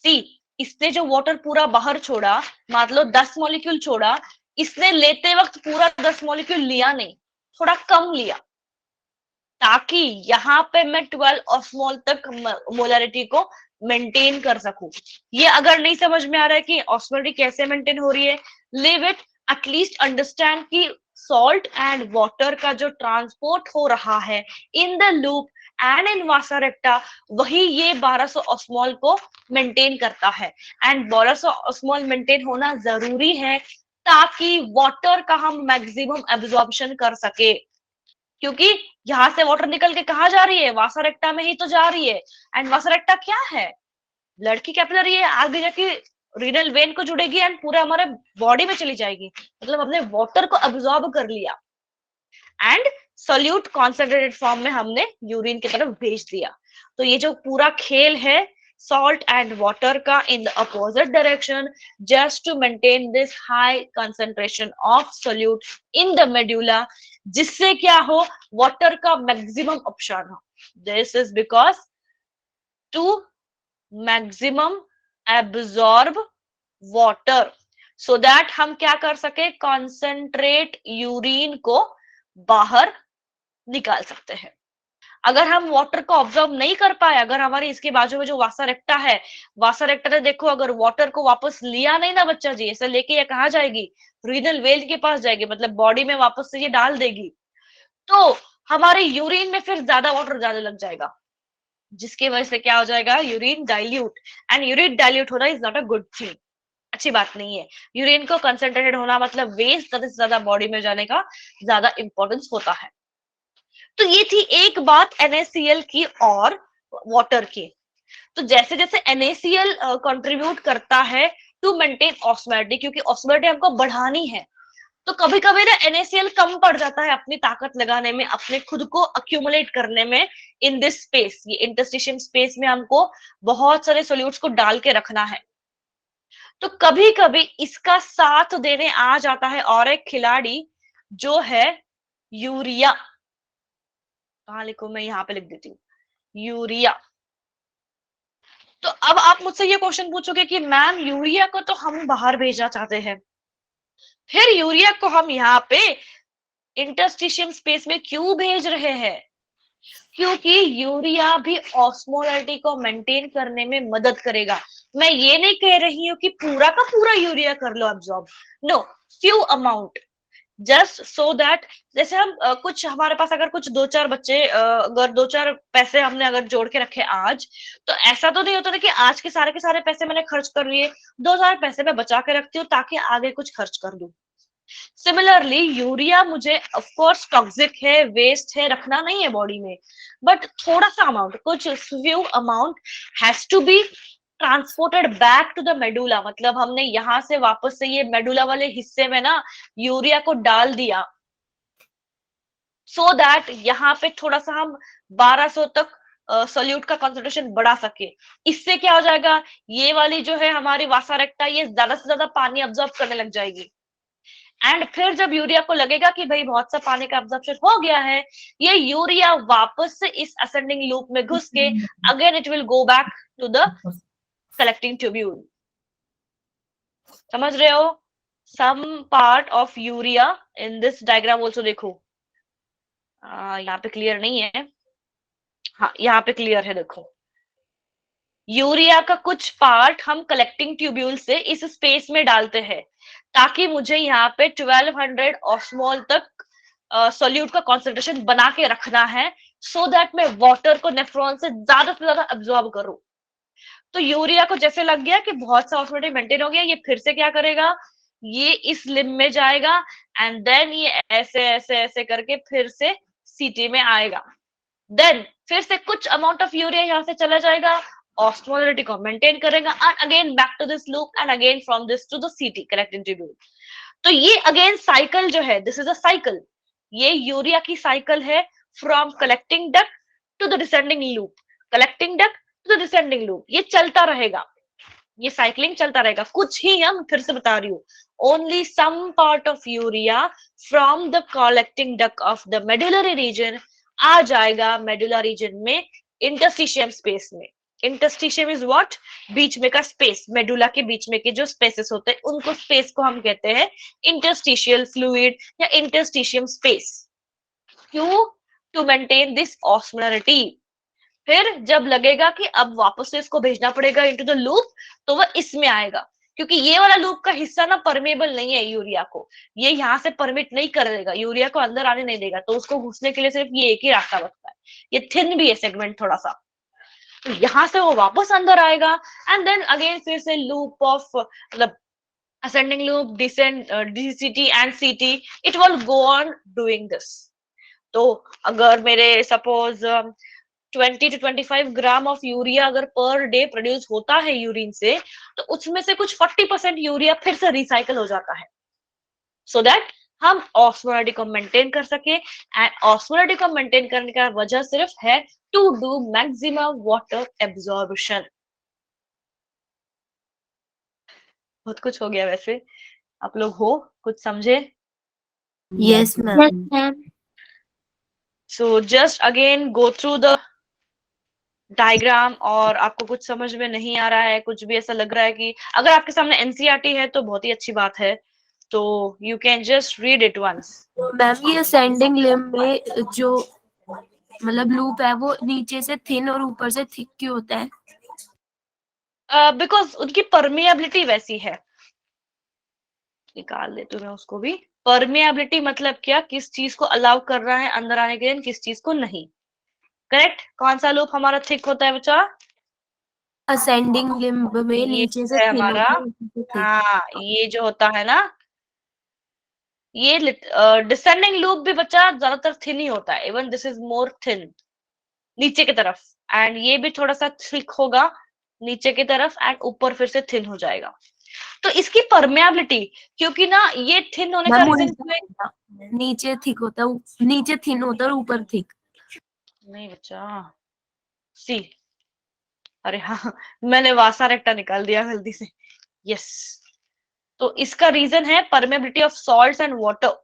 सी, इसने जो वाटर पूरा बाहर छोड़ा, मान लो 10 मॉलिक्यूल छोड़ा, इसने लेते वक्त पूरा 10 मॉलिक्यूल लिया नहीं, थोड़ा कम लिया, ताकि यहाँ पे मैं 12 ऑस्मोल तक मोलरिटी को मेंटेन कर सकूं। ये अगर नहीं समझ में आ रहा है कि ऑस्मोलिटी कैसे मेंटेन हो रही है, लिव इट, एटलीस्ट अंडरस्टैंड कि सॉल्ट एंड वाटर का जो ट्रांसपोर्ट हो रहा है in the loop and in वासा रेक्टा, वही ये 1200 ऑस्मोल को मेंटेन करता है। एंड 1200 ऑस्मोल मेंटेन होना जरूरी है ताकि वाटर का हम मैक्सिमम एब्जॉर्प्शन कर सके, क्योंकि यहाँ से वाटर निकल के कहा जा रही है, वासा रेक्टा में ही तो जा रही है। एंड वासा रेक्टा क्या है? ब्लड की कैपिलरी है, आगे जाके रीनल वेन को जुड़ेगी एंड पूरा हमारे बॉडी में चली जाएगी। मतलब हमने वाटर को अब्सॉर्ब कर लिया एंड सोल्यूट कॉन्सेंट्रेटेड फॉर्म में हमने यूरिन की तरफ भेज दिया। तो ये जो पूरा खेल है salt and water का in the opposite direction just to maintain this high concentration of solute in the medulla, जिससे क्या हो, water का maximum option हो। This is because to maximum absorb water so that हम क्या कर सके, concentrate यूरिन को बाहर निकाल सकते हैं। अगर हम वाटर को ऑब्जर्व नहीं कर पाए, अगर हमारे इसके बाजू में जो वासा रेक्टा है, वासा रेक्टा ने देखो अगर वाटर को वापस लिया नहीं ना बच्चा जी, ऐसे लेके ये कहाँ जाएगी, रीनल वेल के पास जाएगी, मतलब बॉडी में वापस से ये डाल देगी, तो हमारे यूरिन में फिर ज्यादा वाटर ज्यादा लग जाएगा, जिसकी वजह से क्या हो जाएगा, urine dilute. And urine dilute होना is not a good thing, अच्छी बात नहीं है। यूरिन को कंसेंट्रेटेड होना मतलब वेस्ट ज्यादा से ज्यादा बॉडी में जाने का ज्यादा इंपॉर्टेंस होता है। तो ये थी एक बात NaCl की और वाटर की। तो जैसे जैसे NaCl कंट्रीब्यूट करता है टू मेंटेन ऑस्मोलिटी, क्योंकि ऑस्मोलिटी हमको बढ़ानी है, तो कभी कभी ना NaCl कम पड़ जाता है अपनी ताकत लगाने में, अपने खुद को अक्यूमुलेट करने में इन दिस स्पेस, ये इंटरस्टिशियम स्पेस में हमको बहुत सारे सोल्यूट्स को डाल के रखना है। तो कभी कभी इसका साथ देने आ जाता है और एक खिलाड़ी जो है यूरिया। कहाँ लिखूं मैं, यहाँ पे लिख देती हूँ, यूरिया। तो अब आप मुझसे ये क्वेश्चन पूछोगे कि मैम यूरिया को तो हम बाहर भेजना चाहते हैं, फिर यूरिया को हम यहाँ पे इंटरस्टिशियम स्पेस में क्यों भेज रहे हैं? क्योंकि यूरिया भी ऑस्मोलिटी को मेंटेन करने में मदद करेगा। मैं ये नहीं कह रही हूँ कि पूरा का पूरा यूरिया कर लो absorb, no, few amount, just so that, जैसे हम कुछ हमारे पास अगर कुछ 2-4 बच्चे अगर 2-4 पैसे हमने अगर जोड़ के रखे आज, तो ऐसा तो नहीं होता ना कि आज के सारे पैसे मैंने खर्च कर लिए, 2-4 पैसे मैं बचा के रखती हूँ ताकि आगे कुछ खर्च कर दूं। सिमिलरली यूरिया मुझे ऑफकोर्स टॉक्सिक है, वेस्ट है, रखना नहीं है बॉडी में, बट थोड़ा सा अमाउंट, कुछ few amount has to be transported back to the medulla. मतलब हमने यहाँ से वापस से ये मेडुला वाले हिस्से में ना यूरिया को डाल दिया, सो दैट यहाँ पे थोड़ा सा हम 1200 तक सोल्यूट का कंसंट्रेशन बढ़ा सके। इससे क्या हो जाएगा, ये वाली जो है हमारी वासा रेक्टा, ये ज्यादा से ज्यादा पानी अब्सॉर्ब करने लग जाएगी। एंड फिर जब यूरिया को लगेगा कि भाई बहुत सा पानी का अब्जॉर्प्शन हो गया है, ये यूरिया वापस से इस असेंडिंग लूप में घुस के again it will go back to the collecting tubule. समझ रहे हो? Some part of urea in this diagram also देखो, यहाँ पे क्लियर नहीं है, हाँ यहाँ पे क्लियर है, देखो यूरिया का कुछ पार्ट हम कलेक्टिंग ट्यूब्यूल से इस स्पेस में डालते हैं ताकि मुझे यहाँ पे 1200 ऑस्मोल तक सोल्यूट का कॉन्सेंट्रेशन बना के रखना है, सो दैट मैं वाटर को नेफ्रॉन से ज्यादा अब्सॉर्ब करूं। तो यूरिया को जैसे लग गया कि बहुत सा ऑस्मोलिटी मेंटेन हो गया, ये फिर से क्या करेगा, ये इस लिम्ब में जाएगा एंड देन ये ऐसे ऐसे ऐसे करके फिर से सीटी में आएगा, देन फिर से कुछ अमाउंट ऑफ यूरिया यहाँ से चला जाएगा, ऑस्मोलिटी को मेंटेन करेगा and again back to this loop and again from this to the CT collecting tubule. तो ये अगेन साइकिल जो है, दिस इज अ साइकिल, ये यूरिया की साइकिल है from collecting duct to the descending loop, collecting duct to the descending loop, ये चलता रहेगा, ये साइक्लिंग चलता रहेगा। कुछ ही हम फिर से बता रही हूँ, only some part of urea from the collecting duct of the medullary region आ जाएगा मेडुला रीजन में, इंटरस्टिशियम स्पेस में। Interstitium is what? बीच में का स्पेस, मेडुला के बीच में के जो स्पेसेस होते हैं उनको, स्पेस को हम कहते हैं इंटरस्टिशियल फ्लूइड या इंटरस्टिशियम स्पेस। क्यों? To maintain this osmolarity. फिर जब लगेगा कि अब वापस से इसको भेजना पड़ेगा इनटू द लूप, तो वह इसमें आएगा, क्योंकि ये वाला लूप का हिस्सा ना परमेबल नहीं है यूरिया को, ये यहाँ से परमिट नहीं कर देगा, यूरिया को अंदर आने नहीं देगा, तो उसको घुसने के लिए सिर्फ ये एक ही रास्ता बचता है। ये थिन भी है सेगमेंट थोड़ा सा, तो यहाँ से वो वापस अंदर आएगा, एंड देन अगेन फिर से लूप ऑफ मतलब ascending loop, descend, DCT and CT, it will go on doing this. तो अगर मेरे suppose 20 to 25 gram of urea अगर पर डे प्रोड्यूस होता है यूरिन से, तो उसमें से कुछ 40% यूरिया फिर से रिसाइकल हो जाता है, सो दैट हम ऑस्मोलरिटी को मेंटेन कर सके। एंड ऑस्मोलरिटी को मेंटेन करने का वजह सिर्फ है to do maximum water absorption. बहुत कुछ हो गया वैसे, आप लोग हो कुछ समझे? Yes, ma'am. So just again go through the diagram, और आपको कुछ समझ में नहीं आ रहा है, कुछ भी ऐसा लग रहा है कि अगर आपके सामने एनसीईआरटी है तो बहुत ही अच्छी बात है, तो you can just read it once. Ma'am ये ascending limb में जो मतलब लूप है वो नीचे से थिन और ऊपर से थिक क्यों होता है? बिकॉज उनकी परमिएबिलिटी वैसी है। निकाल दे तुम्हें उसको भी। परमिएबिलिटी मतलब क्या? किस चीज को अलाउ कर रहा है अंदर आने के लिए, किस चीज को नहीं। करेक्ट? कौन सा लूप हमारा थिक होता है बच्चा? ascending limb में ये नीचे से है thin हमारा, होता है, ऊपर से thick। हाँ ये जो होता है ना, ये डिसेंडिंग लूप भी बच्चा ज्यादातर थिन ही होता है, even this is more thin नीचे की तरफ, एंड ये भी थोड़ा सा थिक होगा नीचे की तरफ, एंड ऊपर फिर से थिन हो जाएगा। तो इसकी परमेबिलिटी, क्योंकि ना ये थिन होने का मैम रीजन उल्टा होता है, नीचे थिक होता है, नीचे थिन होता है और ऊपर थिक। नहीं बच्चा, सी, अरे हाँ मैंने वासा रेक्टा निकाल दिया गलती से। यस, तो इसका रीजन है permeability of salts and water.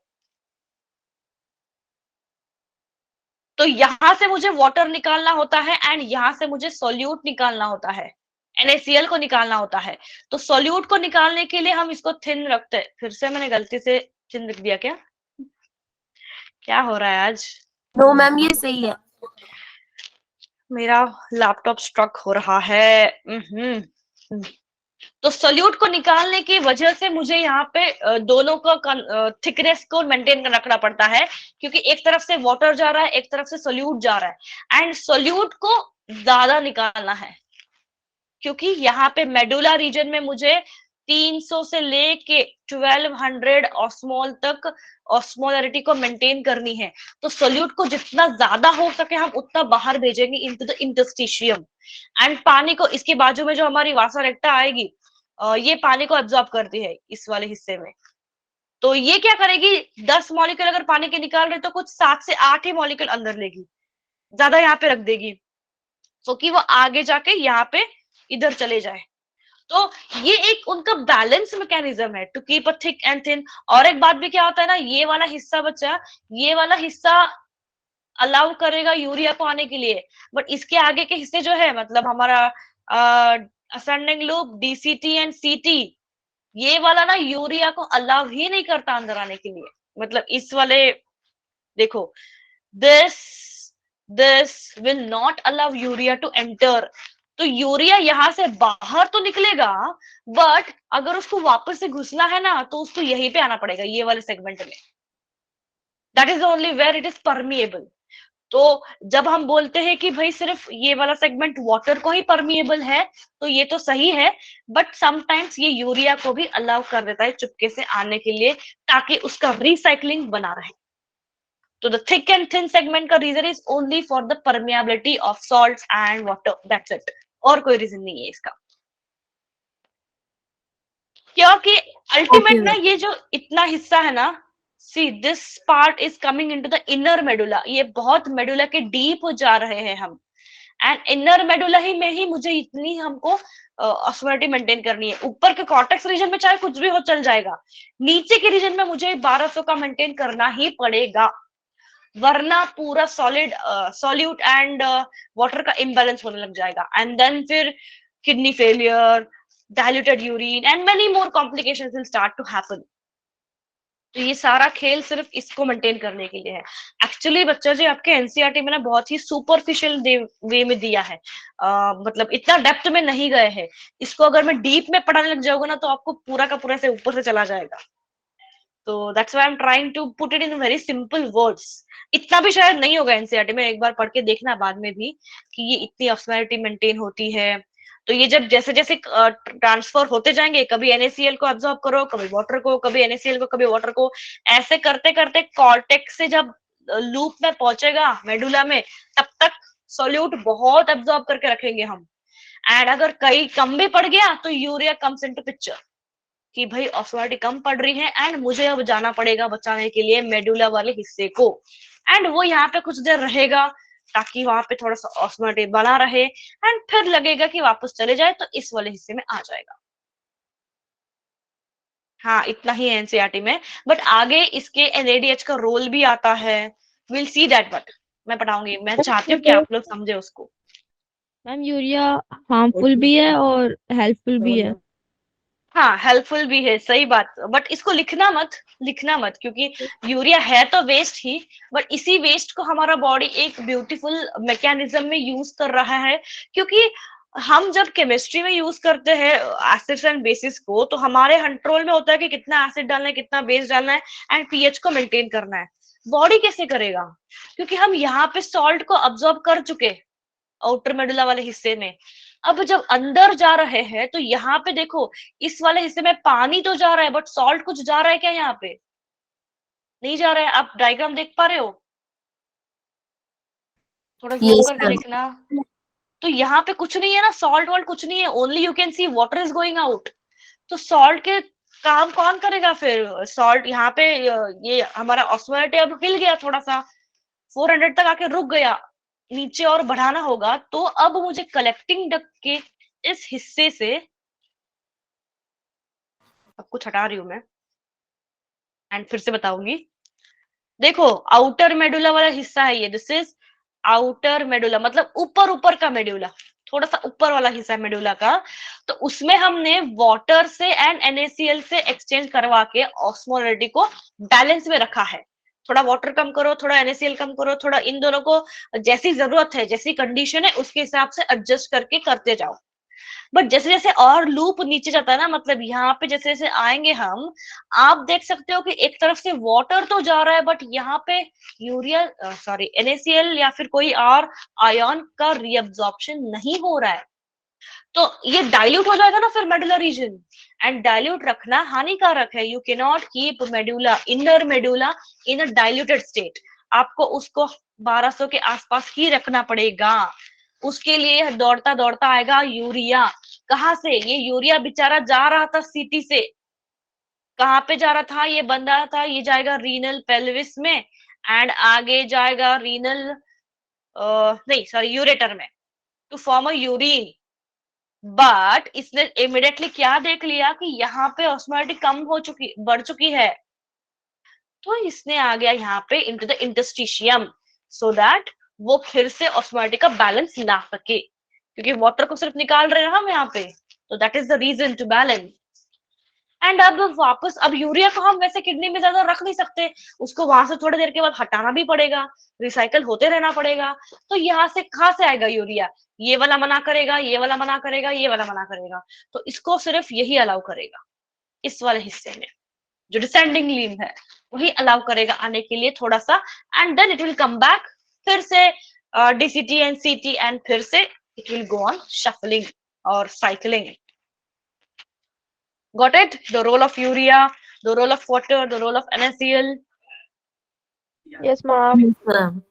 तो यहां से मुझे वाटर निकालना होता है एंड यहां से मुझे सोल्यूट निकालना होता है, NaCl को निकालना होता है। तो सोल्यूट को निकालने के लिए हम इसको थिन रखते हैं। फिर से मैंने गलती से थिन लिख दिया क्या? क्या हो रहा है आज? नो मैम ये सही है। मेरा लैपटॉप स्ट्रक हो रहा है। तो सोल्यूट को निकालने की वजह से मुझे यहाँ पे दोनों का थिकनेस को मेंटेन रखना पड़ता है, क्योंकि एक तरफ से वाटर जा रहा है, एक तरफ से सोल्यूट जा रहा है, एंड सोल्यूट को ज्यादा निकालना है, क्योंकि यहाँ पे मेडुला रीजन में मुझे 300 से लेके 1200 ऑस्मोल तक ऑस्मोलरिटी को मेंटेन करनी है। तो सोल्यूट को जितना ज्यादा हो सके हम उतना बाहर भेजेंगे इनटू द इंटरस्टिशियम, एंड पानी को इसके बाजू में जो हमारी वासा रेक्टा आएगी, ये पानी को एब्जॉर्ब करती है इस वाले हिस्से में। तो ये क्या करेगी, 10 मॉलिक्यूल अगर पानी के निकाल रहे तो कुछ 7 से 8 ही मॉलिक्यूल अंदर लेगी, ज्यादा यहाँ पे रख देगी, तो कि वो आगे जाके यहाँ पे इधर चले जाए। तो ये एक उनका बैलेंस मैकेनिज्म है to keep a thick and thin. और एक बात भी क्या होता है ना, ये वाला हिस्सा बच्चा, ये वाला हिस्सा अलाउ करेगा यूरिया को आने के लिए, बट इसके आगे के हिस्से जो है, मतलब हमारा ascending loop, DCT and CT, ये वाला ना यूरिया को अलाउ ही नहीं करता अंदर आने के लिए। मतलब इस वाले देखो, this will not allow urea to enter. तो यूरिया यहाँ से बाहर तो निकलेगा, बट अगर उसको वापस से घुसना है ना तो उसको यहीं पे आना पड़ेगा, ये वाले सेगमेंट में। That is only where it is permeable. तो जब हम बोलते हैं कि भाई सिर्फ ये वाला सेगमेंट वाटर को ही परमिएबल है, तो ये तो सही है, बट समटाइम्स ये यूरिया को भी अलाउ कर देता है चुपके से आने के लिए, ताकि उसका रिसाइकलिंग बना रहे। तो the thick and thin segment का reason is only for the permeability of salts and water, that's it, और कोई रीजन नहीं है इसका। क्योंकि अल्टीमेट ना ये जो इतना हिस्सा है ना, see this part is coming into the inner medulla, ये बहुत मेडुला के डीप जा रहे हैं हम, एंड इनर मेडुला ही में ही मुझे इतनी हमको ऑस्मोलरिटी मेंटेन करनी है। ऊपर के कॉर्टेक्स रीजन में चाहे कुछ भी हो चल जाएगा, नीचे के रीजन में मुझे 1200 का मेंटेन करना ही पड़ेगा। वरना पूरा सॉलिड सॉल्यूट एंड वाटर का इम्बैलेंस होने लग जाएगा, एंड देन फिर kidney failure, diluted urine and many more complications will start to happen. तो ये सारा खेल सिर्फ इसको मेंटेन करने के लिए है। एक्चुअली बच्चा जी आपके एनसीईआरटी में ना बहुत ही सुपरफिशियल वे में दिया है, मतलब इतना डेप्थ में नहीं गए हैं। इसको अगर मैं डीप में पढ़ाने लग जाऊंगा ना तो आपको पूरा का पूरा से ऊपर से चला जाएगा। तो that's why I am trying to put it in very simple words. इतना भी शायद नहीं होगा एनसीईआरटी में, एक बार पढ़ के देखना बाद में भी कि ये इतनी ऑस्मोलैरिटी मेंटेन होती है। तो ये जब जैसे जैसे ट्रांसफर होते जाएंगे, कभी NaCl को एब्जॉर्ब करो, कभी वाटर को, कभी NaCl को, कभी वाटर को, ऐसे करते करते कॉर्टेक्स से जब लूप में पहुंचेगा मेडुला में, तब तक सोल्यूट बहुत एब्जॉर्ब करके रखेंगे हम। एंड अगर कहीं कम भी पड़ गया तो यूरिया कम्स इनटू पिक्चर कि भाई ऑस्मोलैरिटी कम पड़ रही है एंड मुझे अब जाना पड़ेगा बचाने के लिए मेडुला वाले हिस्से को। एंड वो यहाँ पे कुछ देर रहेगा ताकि वहां पे थोड़ा सा ऑस्मोलैरिटी बना रहे, एंड फिर लगेगा कि वापस चले जाए तो इस वाले हिस्से में आ जाएगा। हाँ, इतना ही है एनसीईआरटी में, बट आगे इसके NADH का रोल भी आता है। विल सी दैट, बट मैं पढ़ाऊंगी, मैं चाहती हूँ कि आप लोग समझे उसको। मैम यूरिया हार्मफुल भी है और हेल्पफुल भी है। हाँ, हेल्पफुल भी है, सही बात, बट इसको लिखना मत क्योंकि यूरिया है तो वेस्ट ही, बट इसी वेस्ट को हमारा बॉडी एक ब्यूटीफुल मैकेनिज्म में यूज कर रहा है। क्योंकि हम जब केमिस्ट्री में यूज करते हैं एसिड्स एंड बेसिस को, तो हमारे कंट्रोल में होता है कि कितना एसिड डालना है, कितना बेस डालना है, एंड पीएच को मेंटेन करना है। बॉडी कैसे करेगा? क्योंकि हम यहाँ पे सॉल्ट को अब्सॉर्ब कर चुके आउटर मेडुला वाले हिस्से में। अब जब अंदर जा रहे हैं तो यहाँ पे देखो, इस वाले हिस्से में पानी तो जा रहा है, बट सॉल्ट कुछ जा रहा है क्या? यहाँ पे नहीं जा रहा है। आप डायग्राम देख पा रहे हो? थोड़ा जूम यस करके मैम। देखना। तो यहाँ पे कुछ नहीं है ना, सॉल्ट वॉल्ट कुछ नहीं है, only you can see water is going out. तो सॉल्ट के काम कौन करेगा फिर? सॉल्ट यहाँ पे ये हमारा ऑस्मोलैरिटी अब हिल गया, थोड़ा सा 400 तक आके रुक गया, नीचे और बढ़ाना होगा। तो अब मुझे कलेक्टिंग डक्ट के इस हिस्से से, अब कुछ हटा रही हूं मैं एंड फिर से बताऊंगी। देखो, आउटर मेडुला वाला हिस्सा है ये, दिस इज आउटर मेडुला, मतलब ऊपर ऊपर का मेडुला, थोड़ा सा ऊपर वाला हिस्सा है मेडुला का। तो उसमें हमने वाटर से एंड NaCl से एक्सचेंज करवा के ऑस्मोलैरिटी को बैलेंस में रखा है। थोड़ा वाटर कम करो, थोड़ा NaCl कम करो, थोड़ा इन दोनों को जैसी जरूरत है, जैसी कंडीशन है उसके हिसाब से एडजस्ट करके करते जाओ। बट जैसे जैसे और लूप नीचे जाता है ना, मतलब यहाँ पे जैसे जैसे आएंगे हम, आप देख सकते हो कि एक तरफ से वाटर तो जा रहा है, बट यहाँ पे यूरिया सॉरी NaCl या फिर कोई और आयन का रीअब्जॉर्प्शन नहीं हो रहा है। तो ये डाइल्यूट हो जाएगा ना फिर मेडुला रीजन, एंड डाइल्यूट रखना हानिकारक है। You can not keep medulla, inner medulla in a diluted state. आपको उसको 1200 के आसपास ही रखना पड़ेगा। उसके लिए दौड़ता दौड़ता आएगा यूरिया। कहाँ से? ये यूरिया बेचारा जा रहा था सीटी से, कहाँ पे जा रहा था? ये बन रहा था, ये जाएगा रीनल पेल्विस में, एंड आगे जाएगा रीनल नहीं सॉरी यूरेटर में, to form a urine. But इसने इमिडिएटली क्या देख लिया कि यहाँ पे ऑस्मोलैरिटी कम हो चुकी, बढ़ चुकी है, तो इसने आ गया यहाँ पे into the interstitium, so that वो फिर से ऑस्मोलैरिटी का बैलेंस ला सके, क्योंकि वाटर को सिर्फ निकाल रहे हैं हम यहाँ पे। तो that is the reason to balance. And अब वापस, अब यूरिया को हम वैसे किडनी में ज्यादा रख नहीं सकते, उसको वहां से थोड़ी देर के बाद हटाना भी पड़ेगा, रिसाइकल होते रहना पड़ेगा। तो यहाँ से कहाँ से आएगा यूरिया? ये वाला मना करेगा, ये वाला मना करेगा, ये वाला मना करेगा, तो इसको सिर्फ यही अलाउ करेगा, इस वाले हिस्से में जो डिसेंडिंग लिम्ब है वही अलाउ करेगा आने के लिए थोड़ा सा, and then it will come back फिर से DCT एंड CT, एंड फिर से it will go on shuffling और cycling. Got it? The role of urea, the role of water, the role of NaCl. Yes, ma'am. Ma'am.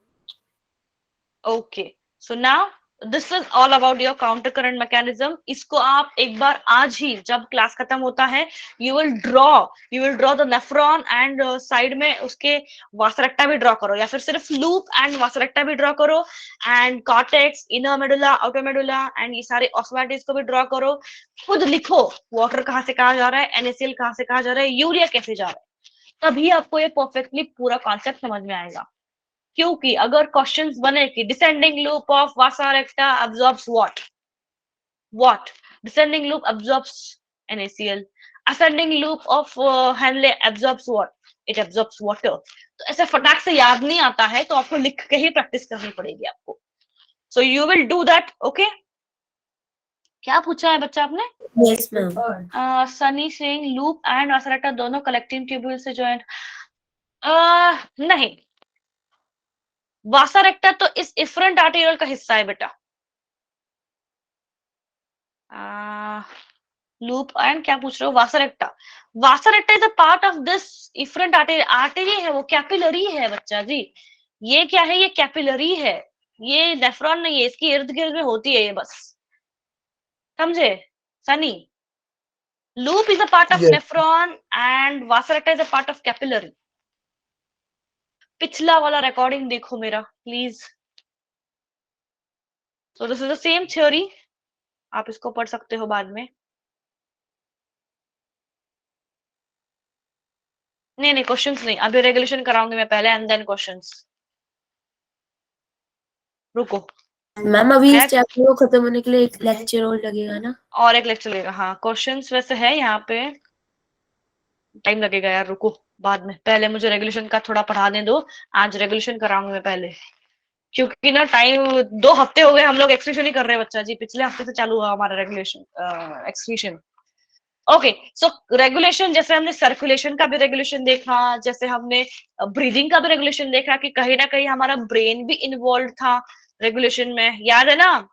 Okay. So now this is all about your counter current mechanism. इसको आप एक बार आज ही जब क्लास खत्म होता है, you will draw the nephron and side में उसके वासरेक्टा भी ड्रॉ करो, या फिर सिर्फ लूप एंड वासरेक्टा भी ड्रॉ करो, and cortex, inner medulla, outer medulla, and ये सारे ऑस्मोलैरिटीज को भी ड्रॉ करो। खुद लिखो वाटर कहाँ से कहाँ जा रहा है, NaCl कहाँ से कहाँ जा रहा है, यूरिया कैसे जा रहा है, तभी आपको ये परफेक्टली पूरा कॉन्सेप्ट समझ में आएगा। क्योंकि अगर क्वेश्चंस बने कि descending loop of Vasa रेक्टा absorbs what descending loop absorbs NaCl, ascending loop of Henle absorbs what, it absorbs water. तो ऐसे फटाक से याद नहीं आता है, तो आपको लिख के ही प्रैक्टिस करनी पड़ेगी आपको. So you will do that, okay? क्या पूछा है बच्चा आपने? Yes, ma'am. Sunny Singh loop and vasa दोनों कलेक्टिंग ट्यूब्यूल से ज्वाइंट, नहीं, वासा रेक्टा तो इस इफरेंट आर्टेरियल का हिस्सा है बेटा. लूप एंड क्या पूछ रहे हो? Vasa recta is a part of this efferent artery है, वो कैपिलरी है बच्चा जी. ये क्या है? ये कैपिलरी है, ये नेफ्रॉन नहीं है, इसकी इर्द गिर्द में होती है ये, बस समझे Sunny? Loop is a part of nephron and vasa recta is a part of capillary. पिछला वाला रिकॉर्डिंग देखो मेरा please. So this is the same theory, आप इसको पढ़ सकते हो बाद में. नहीं क्वेश्चंस नहीं, अभी रेगुलेशन कराऊंगी मैं पहले एंड देन क्वेश्चंस. रुको मैम अभी इस चैप्टर को खत्म होने के लिए एक लेक्चर और लगेगा ना? और एक लेक्चर लगेगा. हाँ क्वेश्चंस वैसे है यहाँ पे, टाइम लगेगा यार, रुको बाद में, पहले मुझे रेगुलेशन का थोड़ा पढ़ाने दो. आज रेगुलेशन कराऊंगी मैं पहले, क्योंकि ना टाइम 2 हफ्ते हो गए हम लोग एक्सक्रीशन ही कर रहे हैं बच्चा जी. पिछले हफ्ते से चालू हुआ हमारा regulation excretion. Okay so regulation, जैसे हमने सर्कुलेशन का भी रेगुलेशन देखा, जैसे हमने ब्रीदिंग का भी रेगुलेशन देखा कि कहीं ना कहीं हमारा ब्रेन भी इन्वॉल्व था रेगुलेशन में, याद है ना?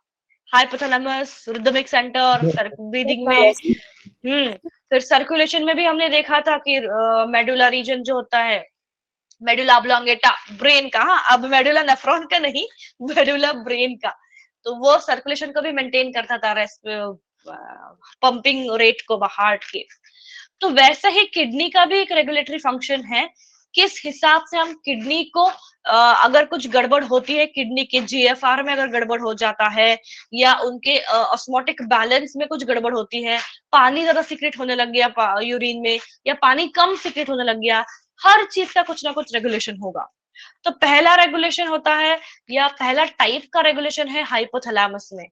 हाइपोथैलेमस, रिदमिक सेंटर ब्रीदिंग में. फिर सर्कुलेशन में भी हमने देखा था कि मेडुला रीजन जो होता है, मेडुला ऑब्लोंगेटा ब्रेन का, हाँ अब मेडुला नेफ्रॉन का नहीं, मेडुला ब्रेन का, तो वो सर्कुलेशन को भी मेंटेन करता था, पंपिंग रेट को हार्ट के. तो वैसे ही किडनी का भी एक रेगुलेटरी फंक्शन है, किस हिसाब से हम किडनी को अगर कुछ गड़बड़ होती है, किडनी के जीएफआर में अगर गड़बड़ हो जाता है, या उनके ऑस्मोटिक बैलेंस में कुछ गड़बड़ होती है, पानी ज्यादा सीक्रेट होने लग गया यूरिन में, या पानी कम सीक्रेट होने लग गया, हर चीज का कुछ ना कुछ रेगुलेशन होगा. तो पहला रेगुलेशन होता है, या पहला टाइप का रेगुलेशन है हाइपोथैलेमस में.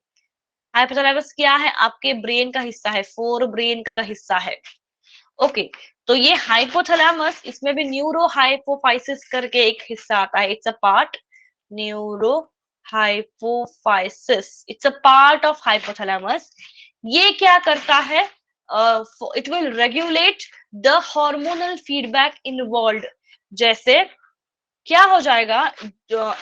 हाइपोथैलेमस क्या है? आपके ब्रेन का हिस्सा है, फोर ब्रेन का हिस्सा है. ओके तो ये हाइपोथैलेमस, इसमें भी न्यूरो हाइपोफाइसिस करके एक हिस्सा आता है. It's a part, neuro hypophysis, it's a part of hypothalamus. ये क्या करता है? It will regulate the hormonal feedback involve. जैसे क्या हो जाएगा,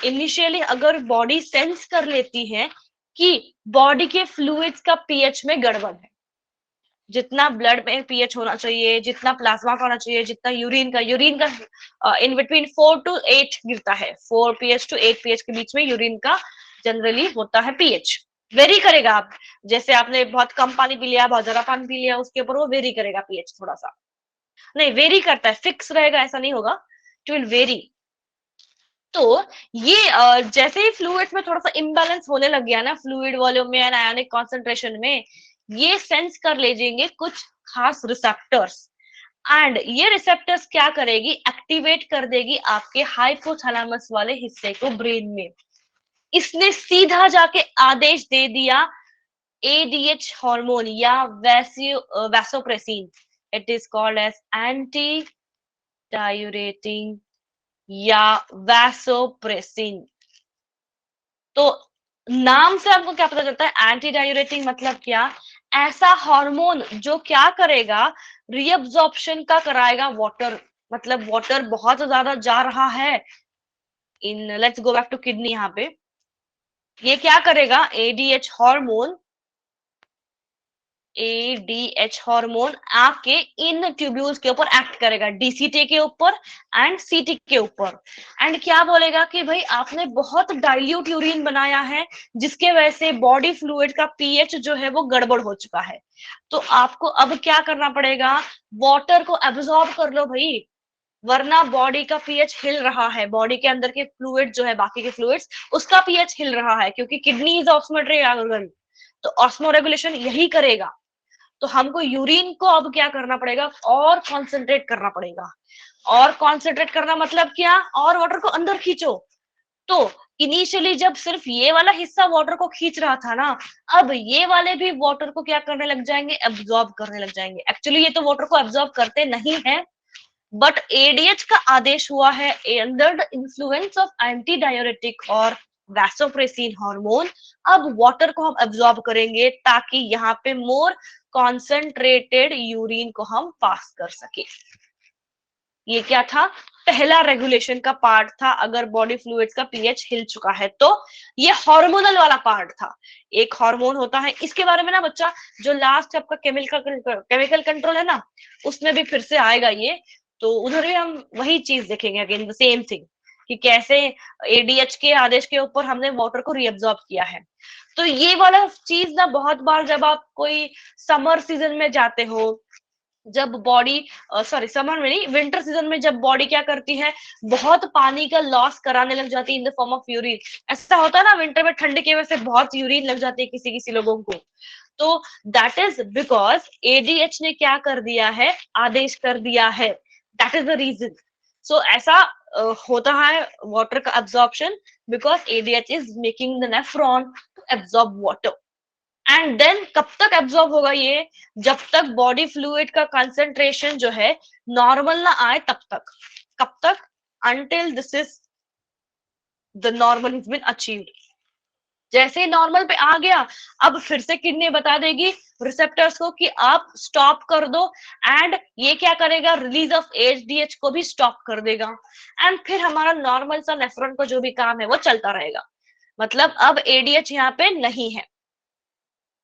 इनिशियली अगर बॉडी सेंस कर लेती है कि बॉडी के फ्लूइड्स का पीएच में गड़बड़ है, जितना ब्लड में पीएच होना चाहिए, जितना प्लाज्मा का होना चाहिए, जितना यूरिन का इन बिटवीन 4 to 8 गिरता है. 4 pH to 8 pH के बीच में यूरिन का जनरली होता है पीएच. वेरी करेगा, आप जैसे आपने बहुत कम पानी पी लिया, बहुत ज्यादा पानी पी लिया, उसके ऊपर वो वेरी करेगा पीएच, थोड़ा सा नहीं वेरी करता है, फिक्स रहेगा ऐसा नहीं होगा, इट विल वेरी. तो ये जैसे ही फ्लूइड में थोड़ा सा इम्बैलेंस होने लग गया ना, फ्लूइड वॉल्यूम में एंड आयोनिक कॉन्सेंट्रेशन में, ये सेंस कर लीजिएंगे कुछ खास रिसेप्टर्स, एंड ये रिसेप्टर्स क्या करेगी? एक्टिवेट कर देगी आपके हाइपोथैलेमस वाले हिस्से को ब्रेन में. इसने सीधा जाके आदेश दे दिया एडीएच हार्मोन या vasopressin, it is called as anti diuretic या वैसोप्रेसिन. तो नाम से आपको क्या पता चलता है? एंटी डायूरेटिंग मतलब क्या? ऐसा हार्मोन जो क्या करेगा? रीअब्जॉर्प्शन का कराएगा वाटर, मतलब वाटर बहुत ज्यादा जा रहा है in, let's go back to kidney. यहाँ पे ये क्या करेगा? एडीएच हार्मोन आके इन ट्यूब्यूल्स के ऊपर एक्ट करेगा, डीसीटी के ऊपर एंड सीटी के ऊपर, एंड क्या बोलेगा कि भाई आपने बहुत डाइल्यूट यूरिन बनाया है, जिसके वजह से बॉडी फ्लूइड का पीएच जो है वो गड़बड़ हो चुका है. तो आपको अब क्या करना पड़ेगा? वाटर को एब्जॉर्ब कर लो भाई, वरना बॉडी का पीएच हिल रहा है, बॉडी के अंदर के फ्लूइड जो है, बाकी के फ्लूइड्स, उसका पीएच हिल रहा है, क्योंकि किडनी इज ऑस्मोटरी ऑर्गन, तो ऑस्मो रेगुलेशन यही करेगा. तो हमको यूरिन को अब क्या करना पड़ेगा? और कॉन्सेंट्रेट करना पड़ेगा. और कॉन्सेंट्रेट करना मतलब क्या? और वाटर को अंदर खींचो. तो इनिशियली जब सिर्फ ये वाला हिस्सा वाटर को खींच रहा था ना, अब ये वाले भी वाटर को क्या करने लग जाएंगे, एब्जॉर्ब करने लग जाएंगे। एक्चुअली ये तो वाटर को एब्जॉर्ब करते नहीं है, बट एडीएच का आदेश हुआ है under the influence of anti diuretic और वैसोप्रेसिन हार्मोन, अब वाटर को हम एब्जॉर्ब करेंगे ताकि यहाँ पे मोर कॉन्सेंट्रेटेड यूरिन को हम पास कर सके। ये क्या था, पहला रेगुलेशन का पार्ट था। अगर बॉडी फ्लूइड्स का पीएच हिल चुका है तो ये हार्मोनल वाला पार्ट था। एक हार्मोन होता है, इसके बारे में ना बच्चा जो लास्ट आपका केमिकल कंट्रोल है ना, उसमें भी फिर से आएगा ये, तो उधर भी हम वही चीज देखेंगे, अगेन द सेम थिंग, कि कैसे एडीएच के आदेश के ऊपर हमने वाटर को रीअब्सॉर्ब किया है। तो ये वाला चीज ना बहुत बार जब आप कोई समर सीजन में जाते हो, जब बॉडी समर में नहीं, विंटर सीजन में जब बॉडी क्या करती है, बहुत पानी का लॉस कराने लग जाती है in the form of urine. ऐसा होता है ना, विंटर में ठंड की वजह से बहुत यूरिन लग जाती है किसी किसी लोगों को, तो दैट इज बिकॉज एडीएच ने क्या कर दिया है, आदेश कर दिया है, that is the reason. So ऐसा होता है वाटर का absorption, because ADH is making the nephron to absorb water. And then कब तक एब्जॉर्ब होगा ये, जब तक बॉडी फ्लूइड का कंसंट्रेशन जो है नॉर्मल ना आए तब तक। कब तक, until this is the normal is been achieved. जैसे ही नॉर्मल पे आ गया, अब फिर से किडनी बता देगी रिसेप्टर्स को कि आप स्टॉप कर दो, एंड ये क्या करेगा, रिलीज ऑफ एचडीएच को भी स्टॉप कर देगा, एंड फिर हमारा नॉर्मल सा नेफ्रॉन का जो भी काम है वो चलता रहेगा। मतलब अब एडीएच यहाँ पे नहीं है।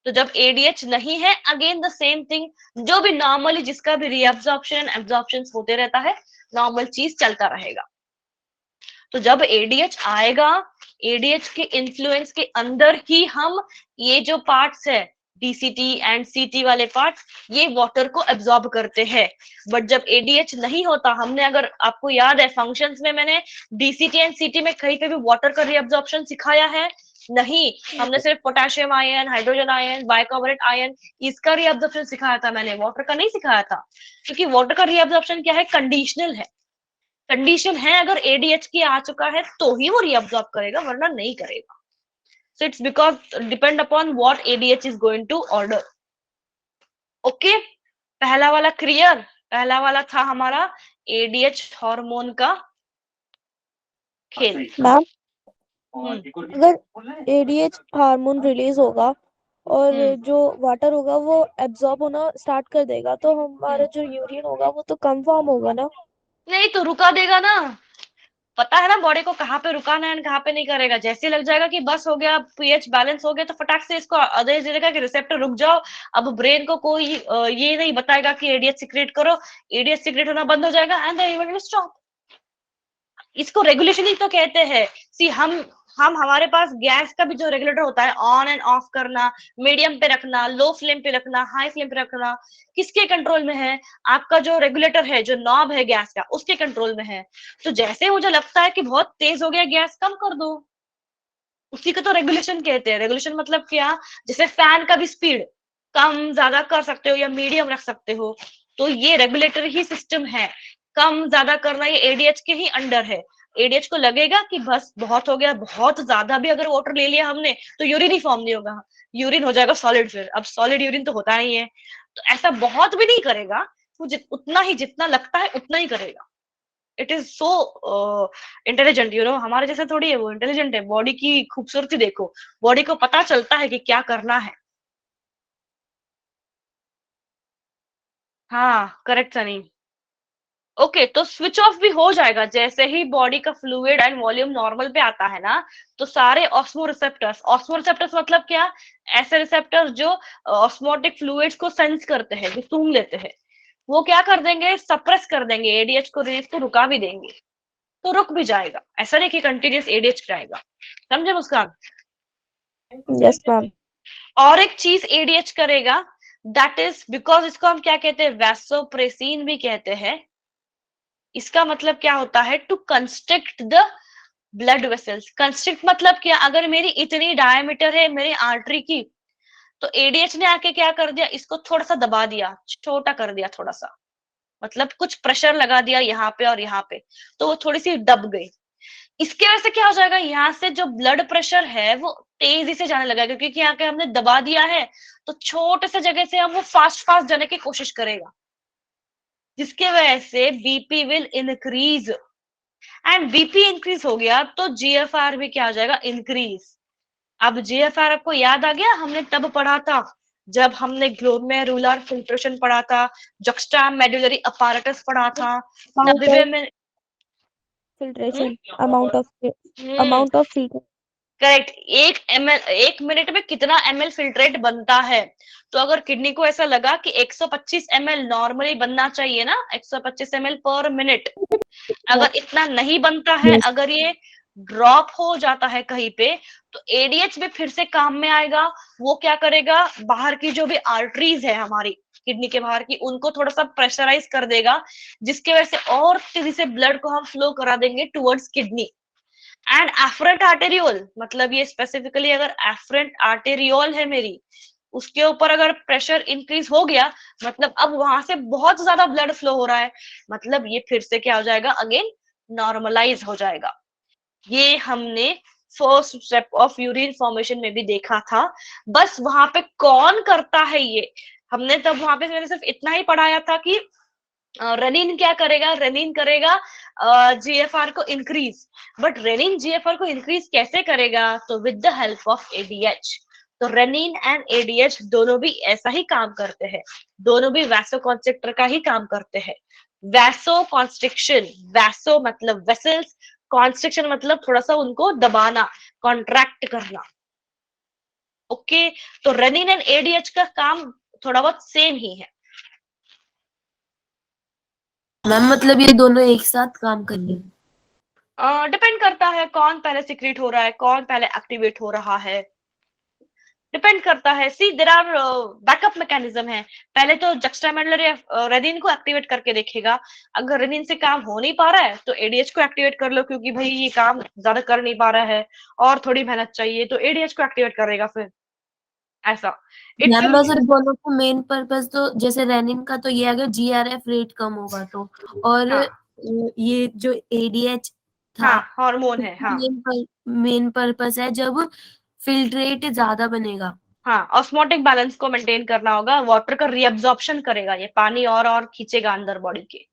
तो जब एडीएच नहीं है, अगेन द सेम थिंग, जो भी नॉर्मली जिसका भी रीअब्जॉर्प्शन एब्जॉर्प्शन होते रहता है, नॉर्मल चीज चलता रहेगा। तो जब एडीएच आएगा, एडीएच के इन्फ्लुएंस के अंदर ही हम ये जो पार्ट्स है, डीसीटी एंड सीटी वाले पार्ट, ये वाटर को एब्जॉर्ब करते हैं। बट जब एडीएच नहीं होता, हमने, अगर आपको याद है फंक्शंस में मैंने डीसीटी एंड सीटी में कहीं पे भी वाटर का रीअब्जॉर्प्शन सिखाया है? नहीं, हमने सिर्फ potassium ion, hydrogen ion, bicarbonate ion, इसका रीअब्जॉर्प्शन सिखाया था मैंने, वाटर का नहीं सिखाया था। क्योंकि वाटर का रीअब्जॉर्प्शन क्या है, कंडीशनल है। कंडीशन है अगर एडीएच की आ चुका है तो ही वो रीअब्सॉर्ब करेगा, वरना नहीं करेगा। So it's because depend upon what ADH is going to order. Okay, पहला वाला क्लियर। पहला वाला था हमारा एडीएच हार्मोन का खेल। मैम, अगर एडीएच हार्मोन रिलीज होगा और जो वाटर होगा वो एब्जॉर्ब होना स्टार्ट कर देगा, तो हमारा जो यूरिन होगा वो तो कम फॉर्म होगा ना? नहीं तो रुका देगा ना। पता है ना बॉडी को कहाँ पे रुकाना है, कहाँ पे नहीं करेगा। जैसे लग जाएगा कि बस हो गया, पीएच बैलेंस हो गया, तो फटाक से इसको आदेश दे देगा कि रिसेप्टर रुक जाओ। अब ब्रेन को कोई ये नहीं बताएगा कि एडीएच सीक्रेट करो, एडीएच सीक्रेट होना बंद हो जाएगा and the event will stop. इसको रेगुलेशन ही तो कहते हैं। सी हम हमारे पास गैस का भी जो रेगुलेटर होता है, ऑन एंड ऑफ करना, मीडियम पे रखना, लो फ्लेम पे रखना, हाई फ्लेम पे रखना, किसके कंट्रोल में है? आपका जो रेगुलेटर है, जो नॉब है गैस का, उसके कंट्रोल में है। तो जैसे मुझे लगता है कि बहुत तेज हो गया गैस, कम कर दो, उसी को तो रेगुलेशन कहते हैं। रेगुलेशन मतलब क्या, जैसे फैन का भी स्पीड कम ज्यादा कर सकते हो या मीडियम रख सकते हो, तो ये रेगुलेटर ही सिस्टम है। कम ज्यादा करना ये एडीएच के ही अंडर है। एडीएच को लगेगा कि बस बहुत हो गया, बहुत ज्यादा भी अगर वाटर ले लिया हमने तो यूरिन ही फॉर्म नहीं होगा, यूरिन हो जाएगा सॉलिड। फिर अब सॉलिड यूरिन तो होता नहीं है, तो ऐसा बहुत भी नहीं करेगा वो, उतना ही जितना लगता है उतना ही करेगा। It is so intelligent, you know, हमारे जैसे थोड़ी है वो, इंटेलिजेंट है। बॉडी की खूबसूरती देखो, बॉडी को पता चलता है कि क्या करना है। हाँ करेक्ट सनी। ओके, तो स्विच ऑफ भी हो जाएगा जैसे ही बॉडी का फ्लूइड एंड वॉल्यूम नॉर्मल पे आता है ना, तो सारे ऑस्मो रिसेप्टर्स मतलब क्या, ऐसे रिसेप्टर्स जो ऑस्मोटिक फ्लूइड्स को सेंस करते हैं, जो सूंघ लेते हैं, वो क्या कर देंगे, सप्रेस कर देंगे, एडीएच को रिलीज को रुका भी देंगे, तो रुक भी जाएगा। ऐसा नहीं कि कंटिन्यूस एडीएच कराएगा। समझे मुस्कान? Yes ma'am. और एक चीज एडीएच करेगा, दैट इज बिकॉज इसको हम क्या कहते हैं, वैसोप्रेसिन भी कहते हैं। इसका मतलब क्या होता है, to constrict the blood vessels. Constrict मतलब क्या, अगर मेरी इतनी डायमीटर है मेरी आर्टरी की, तो एडीएच ने आके क्या कर दिया, इसको थोड़ा सा दबा दिया, छोटा कर दिया थोड़ा सा, मतलब कुछ प्रेशर लगा दिया यहाँ पे और यहाँ पे, तो वो थोड़ी सी दब गई। इसके वजह से क्या हो जाएगा, यहाँ से जो ब्लड प्रेशर है वो तेजी से जाने लगेगा, क्योंकि यहाँ के हमने दबा दिया है, तो छोटे से जगह से हम वो फास्ट फास्ट जाने की कोशिश करेगा, जिसके वजह से BP will increase. And BP increase हो गया तो जीएफआर भी क्या हो जाएगा, इंक्रीज। अब जीएफआर आपको याद आ गया, हमने तब पढ़ा था जब हमने ग्लोमेरुलर फिल्ट्रेशन पढ़ा था, जक्स्टा मेडुलरी अपैरेटस पढ़ा था, तब भी मैं filtration, amount of filter. Correct, 1 minute में कितना ml फिल्ट्रेट बनता है। तो अगर किडनी को ऐसा लगा कि 125 ml नॉर्मली बनना चाहिए ना, 125 ml पर मिनट, अगर इतना नहीं बनता है, अगर ये ड्रॉप हो जाता है कहीं पे, तो एडीएच भी फिर से काम में आएगा। वो क्या करेगा, बाहर की जो भी आर्टरीज है हमारी किडनी के बाहर की, उनको थोड़ा सा प्रेशराइज कर देगा, जिसके वजह से और तेजी से ब्लड को हम फ्लो करा देंगे towards kidney. And efferent arteriole, मतलब ये स्पेसिफिकली अगर एफरेंट आर्टेरियोल है मेरी, उसके ऊपर अगर प्रेशर इंक्रीज हो गया, मतलब अब वहां से बहुत ज्यादा ब्लड फ्लो हो रहा है, मतलब ये फिर से क्या हो जाएगा, अगेन नॉर्मलाइज हो जाएगा। ये हमने first step of urine formation में भी देखा था। बस वहां पे कौन करता है ये, हमने तब वहां पे मैंने सिर्फ इतना ही पढ़ाया था कि रेनिन क्या करेगा, रेनिन करेगा जीएफआर को इंक्रीज। बट रेनिन जीएफआर को इंक्रीज कैसे करेगा, तो with the help of ADH. तो रेनिन एंड एडीएच दोनों भी ऐसा ही काम करते हैं, दोनों भी वैसोकॉन्स्ट्रिक्टर का ही काम करते हैं। वैसोकॉन्स्ट्रिक्शन, वैसो मतलब वेसल्स, कॉन्स्ट्रिक्शन मतलब थोड़ा सा उनको दबाना, कॉन्ट्रैक्ट करना। ओके, तो रेनिन एंड एडीएच का काम थोड़ा बहुत सेम ही है। मैम मतलब ये दोनों एक साथ काम करेंगे? डिपेंड करता है कौन पहले सिक्रीट हो रहा है, कौन पहले एक्टिवेट हो रहा है, डिपेंड करता है। सी देयर आर बैकअप मैकेनिज्म है। पहले तो जक्स्टामेडुलरी रेनिन को एक्टिवेट करके देखेगा, अगर रेनिन से काम हो नहीं पा रहा है तो एडीएच को एक्टिवेट कर लो, क्योंकि भाई ये काम ज्यादा कर नहीं पा रहा है और थोड़ी मेहनत चाहिए, तो एडीएच को एक्टिवेट करेगा फिर, ऐसा इट्स मैम अगर दोनों को मेन पर्पस, तो जैसे रेनिन का तो ये अगर जीआरएफ रेट कम होगा तो, और हाँ ये जो एडीएच था हाँ हार्मोन है, हाँ मेन पर्पस है जब फिल्ट्रेट ज्यादा बनेगा। हाँ, ऑस्मोटिक बैलेंस को मेंटेन करना होगा, वाटर का रीअब्जॉर्प्शन करेगा, ये पानी और खींचेगा अंदर बॉडी के।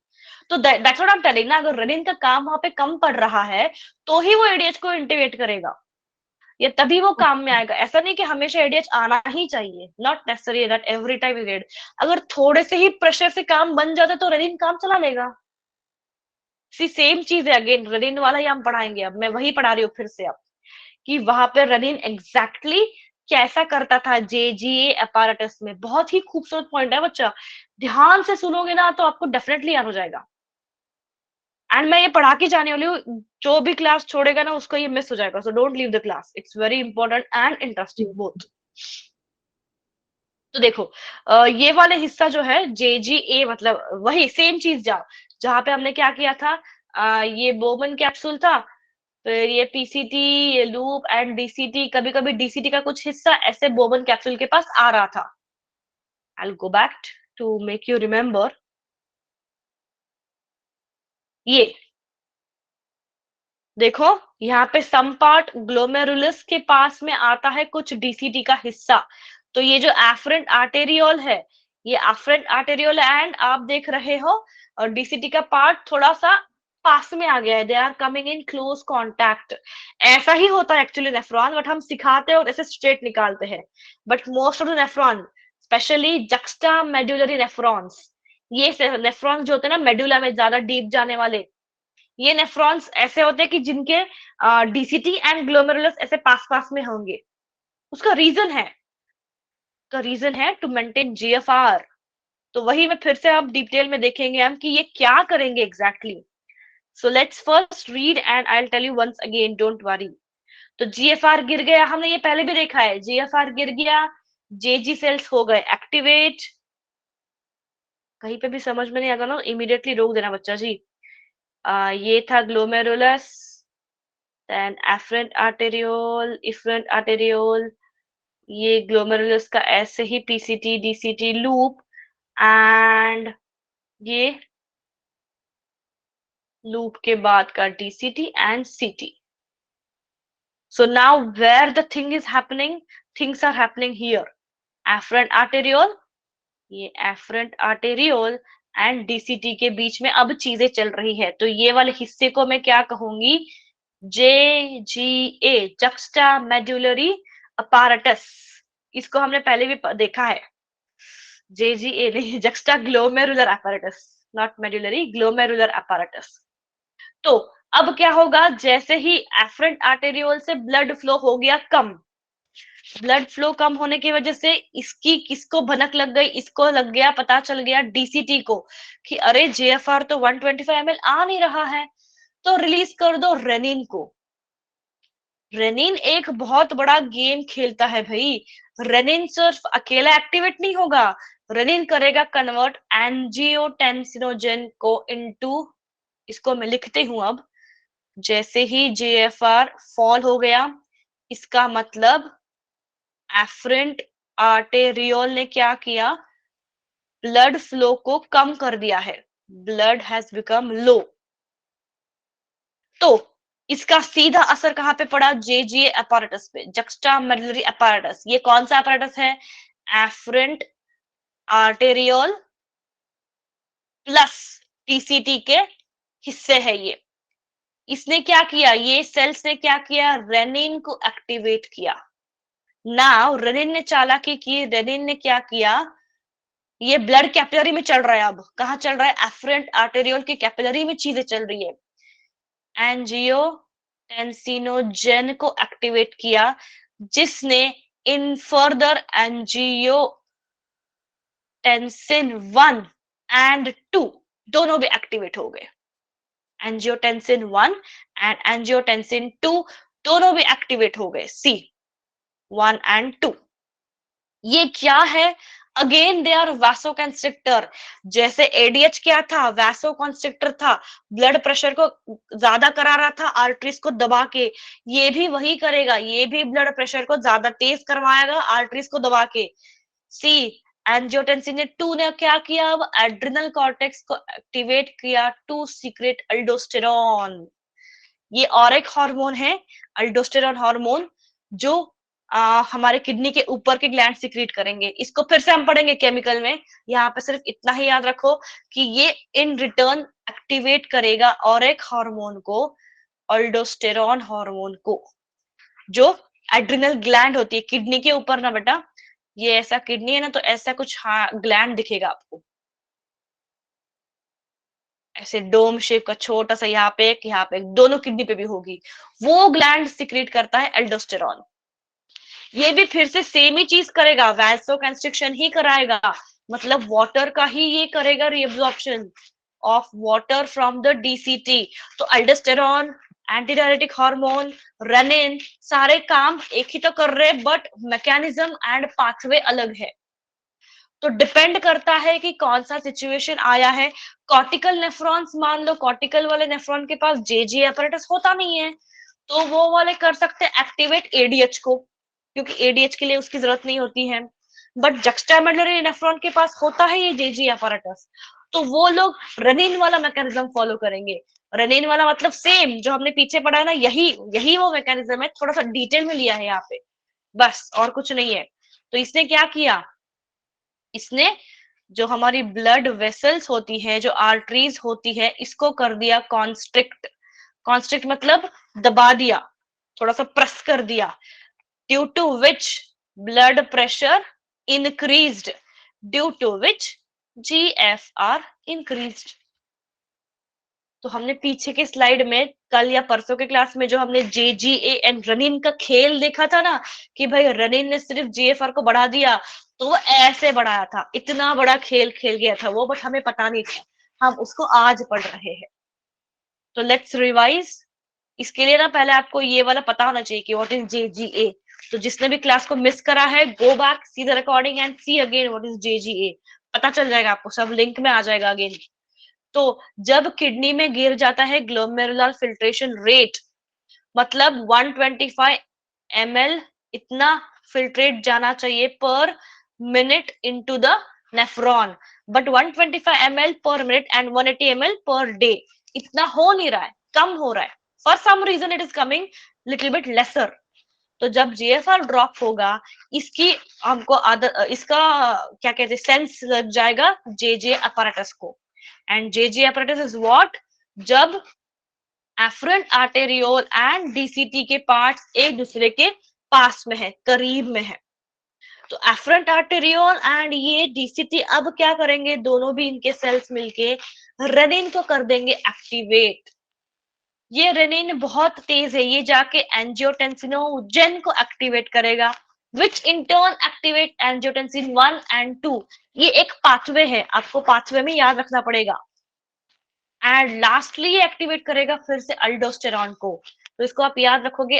तो that's what I am telling ना, अगर रेनिन का काम वहां पे कम पड़ रहा है तो ही वो एडीएच को इंटीग्रेट करेगा, या तभी वो काम में आएगा। ऐसा नहीं कि हमेशा एडीएच आना ही चाहिए, not necessary that every time you need. अगर थोड़े से ही प्रेशर से काम बन जाता तो रेनिन काम चला लेगा। सी सेम चीज है, अगेन रेनिन वाला ही हम पढ़ाएंगे, अब मैं वही पढ़ा रही हूँ फिर से अब, कि वहां पे रेनिन एग्जैक्टली कैसा करता था जेजीए अपैरेटस में। बहुत ही खूबसूरत पॉइंट है बच्चा, ध्यान से सुनोगे ना तो आपको डेफिनेटली याद हो जाएगा। एंड मैं ये पढ़ा के जाने वाली हूँ, जो भी क्लास छोड़ेगा ना उसको ये मिस हो जाएगा, so don't leave the class, it's very important and interesting both. तो देखो ये वाले हिस्सा जो है जेजीए, मतलब वही सेम चीज जहाँ पे हमने क्या किया था, ये बोमन कैप्सूल था, फिर ये पीसीटी, ये लूप एंड डीसीटी, कभी कभी डीसीटी का कुछ हिस्सा ऐसे बोमन कैप्सूल के पास आ रहा था। I'll go back to make you remember। ये देखो यहाँ पे सम पार्ट ग्लोमेरुलस के पास में आता है कुछ डीसीटी का हिस्सा। तो ये जो एफरेंट आर्टेरियोल है, ये एफरेंट आर्टेरियोल एंड आप देख रहे हो, और डीसीटी का पार्ट थोड़ा सा पास में आ गया है, they are coming in close contact. ऐसा ही होता है एक्चुअली नेफ्रॉन, बट हम सिखाते हैं और ऐसे स्ट्रेट निकालते हैं। But most of the nephron, specially juxta medullary nephrons, ये नेफ्रॉन्स जो होते हैं ना मेडुला में ज्यादा डीप जाने वाले, ये नेफ्रॉन्स ऐसे होते हैं कि जिनके डीसीटी एंड ग्लोमेरुलस ऐसे पास पास में होंगे। उसका रीजन है टू मेंटेन जीएफआर। तो वही मैं फिर से आप डिटेल में देखेंगे हम कि ये क्या करेंगे exactly. So let's first read and I will tell you once again, don't worry. तो जीएफआर गिर गया, हमने ये पहले भी देखा है, जीएफआर गिर गया, जेजी सेल्स हो गए एक्टिवेट। कहीं पे भी समझ में नहीं आएगा ना, इमीडिएटली रोक देना बच्चा जी। ये था glomerulus, then efferent arteriole, efferent arteriole, ये ग्लोमेरुलस का ऐसे ही पीसीटी डीसीटी लूप, एंड ये लूप के बाद का DCT and CT. So now where the thing is happening, things are happening here. Afferent arteriole, ये afferent arteriole and DCT के बीच में अब चीजें चल रही है, तो ये वाले हिस्से को मैं क्या कहूंगी, JGA, juxtamedullary apparatus. इसको हमने पहले भी देखा है, JGA नहीं, juxtaglomerular apparatus, not medullary, glomerular apparatus. तो अब क्या होगा, जैसे ही एफरेंट आर्टेरियोल से ब्लड फ्लो हो गया कम, ब्लड फ्लो कम होने की वजह से इसकी किसको भनक लग गई, इसको लग गया, पता चल गया DCT को कि अरे JFR तो 125 ml आ नहीं रहा है, तो रिलीज कर दो रेनिन को। रेनिन एक बहुत बड़ा गेम खेलता है भाई। रेनिन सिर्फ अकेला एक्टिवेट नहीं होगा, रेनिन करेगा कन्वर्ट एंजियोटेंसिनोजन को इनटू, इसको मैं लिखती हूं अब, जैसे ही JFR फॉल हो गया, इसका मतलब एफरेंट आर्टेरियोल ने क्या किया, ब्लड फ्लो को कम कर दिया है, ब्लड हैज बिकम लो। तो इसका सीधा असर कहां पे पड़ा, JGA apparatus पे, juxtamedullary apparatus। ये कौन सा apparatus है, एफरेंट आर्टेरियोल प्लस TCT के हिस्से है ये। इसने क्या किया, ये सेल्स ने क्या किया, रेनिन को एक्टिवेट किया। नाउ रेनिन ने चालाकी की, रेनिन ने क्या किया, ये ब्लड कैपिलरी में चल रहा है, अब कहां चल रहा है, एफरेंट आर्टेरियोल की कैपिलरी में चीजें चल रही है, एंजियोटेंसिनोजन को एक्टिवेट किया, जिसने इन फर्दर एंजियोटेंसिन 1 एंड 2 दोनों भी एक्टिवेट हो गए। एंजियोटेंसिन 1 एंड एंजियोटेंसिन 2 दोनों भी एक्टिवेट हो गए, C1 एंड 2। ये क्या है, अगेन दे आर वैसोकंस्ट्रिक्टर। जैसे ADH क्या था, वैसोकंस्ट्रिक्टर था, ब्लड प्रेशर को ज्यादा करा रहा था आर्टरीज को दबा के, ये भी वही करेगा, ये भी ब्लड प्रेशर को ज्यादा तेज करवाएगा आर्टरीज को दबा के। सी एंजियोटेंसिन 2 ने क्या किया, अब एड्रिनल कॉर्टेक्स को एक्टिवेट किया टू सीक्रेट अल्डोस्टेरॉन। ये और एक हार्मोन है, अल्डोस्टेरॉन हार्मोन, जो हमारे किडनी के ऊपर के ग्लैंड सीक्रेट करेंगे। इसको फिर से हम पढ़ेंगे केमिकल में, यहाँ पे सिर्फ इतना ही याद रखो कि ये इन रिटर्न एक्टिवेट करेगा और एक हार्मोन को, अल्डोस्टेरॉन हार्मोन को, जो एड्रिनल ग्लैंड होती है किडनी के ऊपर ना बेटा, ये ऐसा किडनी है ना, तो ऐसा कुछ ग्लैंड दिखेगा आपको, ऐसे डोम शेप का छोटा सा, यहाँ पे एक, दोनों किडनी पे भी होगी, वो ग्लैंड सीक्रेट करता है एल्डोस्टेरॉन। ये भी फिर से सेम ही चीज करेगा, वैसोकंस्ट्रिक्शन ही कराएगा, मतलब वाटर का ही ये करेगा, reabsorption of water from the DCT। तो एल्डोस्टेरॉन, एंटीडायरेटिक हार्मोन, रेनिन, सारे काम एक ही तो कर रहे, बट मैकेनिज्म एंड पाथवे अलग है। तो डिपेंड करता है कि कौन सा सिचुएशन आया है। कॉर्टिकल नेफ्रॉन्स, मान लो कॉर्टिकल वाले नेफ्रॉन के पास JGA apparatus होता नहीं है, तो वो वाले कर सकते हैं एक्टिवेट ADH को, क्योंकि ADH के लिए उसकी जरूरत नहीं होती है। बट जक्स्टामेडुलरी नेफ्रॉन के पास होता है ये JGA apparatus, तो वो लोग रेनिन वाला मैकेनिज्म फॉलो करेंगे। रेनिन वाला मतलब सेम जो हमने पीछे पढ़ा है ना, यही वो मैकेनिज्म है, थोड़ा सा डिटेल में लिया है यहाँ पे, बस और कुछ नहीं है। तो इसने क्या किया, इसने जो हमारी ब्लड वेसल्स होती है, जो आर्टरीज होती है, इसको कर दिया कॉन्स्ट्रिक्ट। कॉन्स्ट्रिक्ट मतलब दबा दिया, थोड़ा सा प्रेस कर दिया, due to which blood pressure increased, due to which GFR increased. तो हमने पीछे के स्लाइड में कल या परसों के क्लास में जो हमने JGA एंड रेनिन का खेल देखा था ना, कि भाई रेनिन ने सिर्फ GFR को बढ़ा दिया, तो वो ऐसे बढ़ाया था, इतना बड़ा खेल खेल गया था वो, बट हमें पता नहीं था, हम उसको आज पढ़ रहे हैं। तो लेट्स रिवाइज। इसके लिए ना पहले आपको ये वाला पता होना चाहिए कि व्हाट इज JGA। तो जिसने भी क्लास को मिस करा है, go back, see the recording and see again what is JGA, पता चल जाएगा आपको, सब लिंक में आ जाएगा अगेन। तो जब किडनी में गिर जाता है ग्लोमेरुलर फिल्ट्रेशन रेट, मतलब 125 ml इतना फिल्ट्रेट जाना चाहिए per minute into the nephron, but 125 ml per minute and 180 ml per day, इतना हो नहीं रहा है, कम हो रहा है, for some reason it is coming little bit lesser. तो जब जीएफआर ड्रॉप होगा, इसकी हमको इसका क्या कहते हैं, सेंस लग जाएगा जेजे अपैरेटस को। And JJ apparatus is what, जब एफरेंट आर्टेरियोल एंड डीसीटी के पार्ट्स एक दूसरे के पास में है, करीब में है। तो एफरेंट आर्टेरियोल एंड ये डीसीटी अब क्या करेंगे, दोनों भी इनके सेल्स मिलके रेनिन को कर देंगे एक्टिवेट। ये रेनिन बहुत तेज है, ये जाके एंजियोटेंसिनोजेन को एक्टिवेट करेगा, which in turn activate angiotensin 1 and 2। ये एक पाथवे है, आपको पाथवे में याद रखना पड़ेगा। एंड लास्टली ये एक्टिवेट करेगा फिर से अल्डोस्टेरॉन को। तो इसको आप याद रखोगे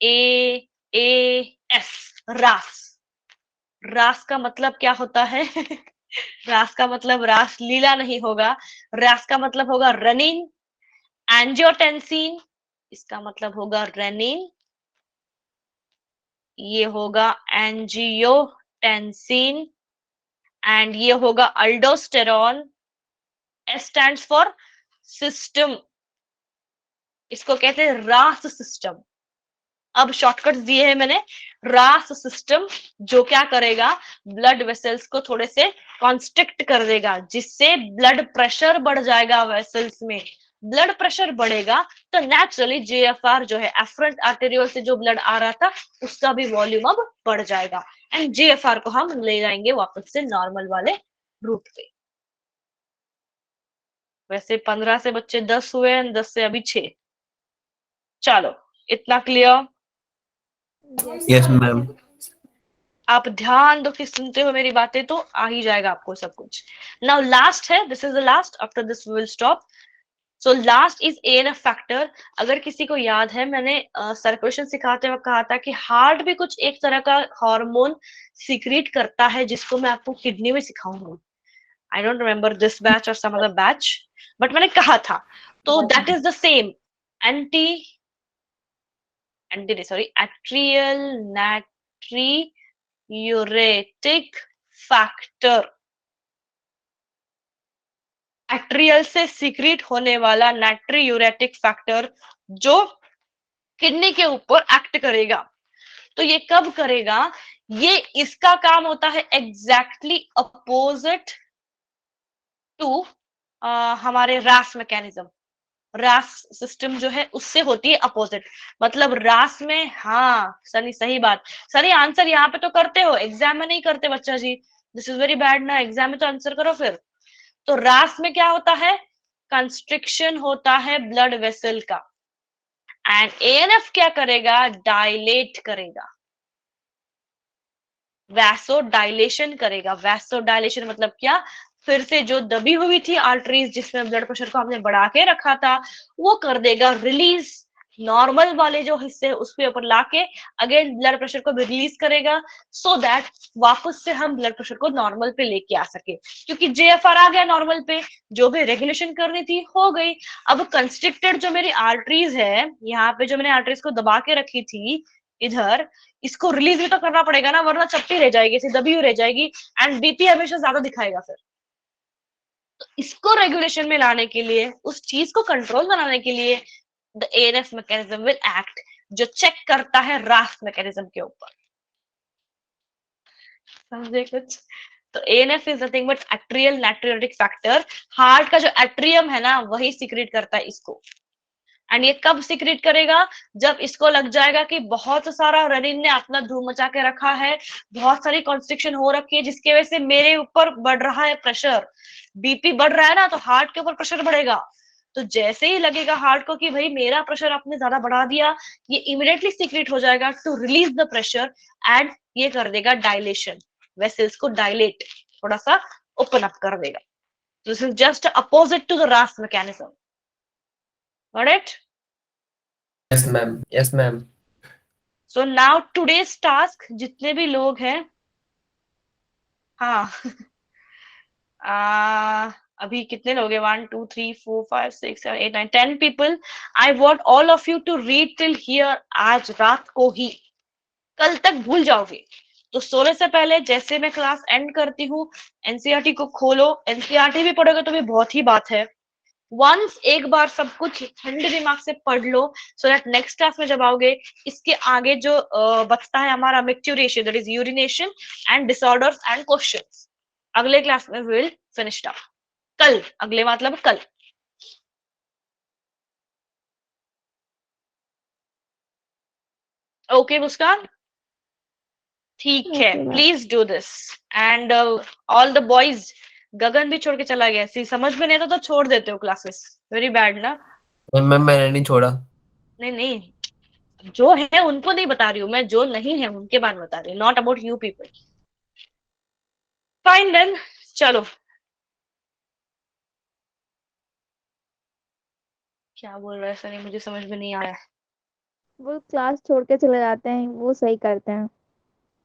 RAAS, रास। रास का मतलब क्या होता है रास का मतलब रास लीला नहीं होगा, रास का मतलब होगा रेनिन, एंजियोटेंसिन इसका मतलब होगा रेनिन, ये होगा एंजियोटेंसिन एंड ये होगा aldosterone. S stands for system, इसको कहते हैं रास सिस्टम। अब शॉर्टकट्स दिए हैं मैंने। रास सिस्टम जो क्या करेगा, ब्लड वेसल्स को थोड़े से कॉन्स्ट्रिक्ट कर देगा, जिससे ब्लड प्रेशर बढ़ जाएगा वेसल्स में। ब्लड प्रेशर बढ़ेगा तो नेचुरली जेएफआर जो है, एफरेंट आर्टेरियोल से जो ब्लड आ रहा था उसका भी वॉल्यूम अब बढ़ जाएगा, एंड जेएफआर को हम ले जाएंगे वापस से नॉर्मल वाले रूट पे। वैसे 15 से बच्चे 10 हुए, 10 से अभी 6। चलो, इतना क्लियर? Yes ma'am. आप ध्यान दो कि सुनते हो मेरी बातें तो आ ही जाएगा आपको सब कुछ। नाउ लास्ट है, this is the last, after this we will stop. So last is ANF factor. अगर किसी को याद है, मैंने सर्कुलेशन सिखाते वक्त कहा था कि हार्ट भी कुछ एक तरह का हार्मोन सीक्रेट करता है, जिसको मैं आपको किडनी में सिखाऊंगी। I don't remember this batch और सम अदर बैच, बट मैंने कहा था। तो that is the same atrial natriuretic factor. Atrial से सीक्रेट होने वाला नाट्रियूरेटिक फैक्टर जो किडनी के ऊपर एक्ट करेगा। तो ये कब करेगा, ये इसका काम होता है एग्जैक्टली अपोजिट टू हमारे रास मैकेनिज्म। रास सिस्टम जो है उससे होती है अपोजिट। मतलब रास में, हाँ सनी सही बात, सनी आंसर यहाँ पे तो करते हो, एग्जाम में नहीं करते बच्चा जी, दिस इज वेरी बैड ना, एग्जाम में तो आंसर करो फिर। तो रास में क्या होता है, कंस्ट्रिक्शन होता है ब्लड वेसल का, एंड एएनएफ क्या करेगा, डायलेट करेगा, वैसो डायलेशन करेगा। वैसो डायलेशन मतलब क्या, फिर से जो दबी हुई थी आर्टरीज जिसमें ब्लड प्रेशर को हमने बढ़ा के रखा था, वो कर देगा रिलीज, नॉर्मल वाले जो हिस्से है उसके ऊपर लाके अगेन ब्लड प्रेशर को भी रिलीज करेगा, सो दैट वापस से हम ब्लड प्रेशर को नॉर्मल पे लेके आ सके। क्योंकि जेएफआर आ गया नॉर्मल पे, जो भी रेगुलेशन करनी थी हो गई। अब कंस्ट्रिक्टेड जो मेरी आर्टरीज है, यहाँ पे जो मैंने आर्टरीज को दबा के रखी थी इधर, इसको रिलीज भी तो करना पड़ेगा ना, वरना चपटी रह जाएगी, ऐसी दबी हुई रह जाएगी, एंड बीपी हमेशा ज्यादा दिखाएगा फिर। तो इसको रेगुलेशन में लाने के लिए, उस चीज को कंट्रोल बनाने के लिए the ANF mechanism will act, जो चेक करता है रास मैकेनिज्म के ऊपर। समझे कुछ? तो ANF is nothing but atrial natriuretic factor. Heart का जो एट्रियम है ना, वही सीक्रेट करता है इसको। एंड ये कब सीक्रेट करेगा, जब इसको लग जाएगा कि बहुत सारा रेनिन ने अपना धूम मचा के रखा है, बहुत सारी कॉन्स्ट्रिक्शन हो रखी है, जिसकी वजह से मेरे ऊपर बढ़ रहा है प्रेशर, बीपी बढ़ रहा है ना, तो हार्ट के ऊपर प्रेशर बढ़ेगा। तो जैसे ही लगेगा हार्ट को कि भाई मेरा प्रेशर आपने ज्यादा बढ़ा दिया, ये इमीडिएटली सीक्रेट हो जाएगा to release the pressure, and ये कर देगा डायलेशन, वेसल्स को डायलेट, थोड़ा सा ओपन अप कर देगा। This is just opposite to the RAS mechanism. Got it? Yes ma'am, yes ma'am. So now today's task, जितने भी लोग हैं, हाँ अभी कितने लोग हैं, 1 2 3 4 5 6 7 8 9 10 people. I want all of you to read till here आज रात को ही, कल तक भूल जाओगे। तो सोने से पहले जैसे मैं क्लास एंड करती हूँ, एनसीईआरटी को खोलो, एनसीईआरटी भी पढ़ोगे तो भी बहुत ही बात है, वंस एक बार सब कुछ ठंडे दिमाग से पढ़ लो, सो दैट नेक्स्ट क्लास में जब आओगे इसके आगे जो बचता है हमारा micturition, that is urination and disorders and questions, अगले क्लास में विल फिनिश अप। कल, अगले मतलब कल। ओके मुस्कान, ठीक है, Okay, ma'am. Please do this and all the boys. Gagan भी छोड़ के चला गया, सी समझ में नहीं आता तो छोड़ देते हो क्लासेस, वेरी बैड ना। मैम मैंने नहीं छोड़ा। नहीं नहीं, जो है उनको नहीं बता रही हूँ मैं, जो नहीं है उनके बारे में बता रही हूँ, not about you people. Fine then, चलो। क्या बोल रहा है सनी, मुझे समझ में नहीं आया। वो क्लास छोड़ के चले जाते हैं, वो सही करते हैं।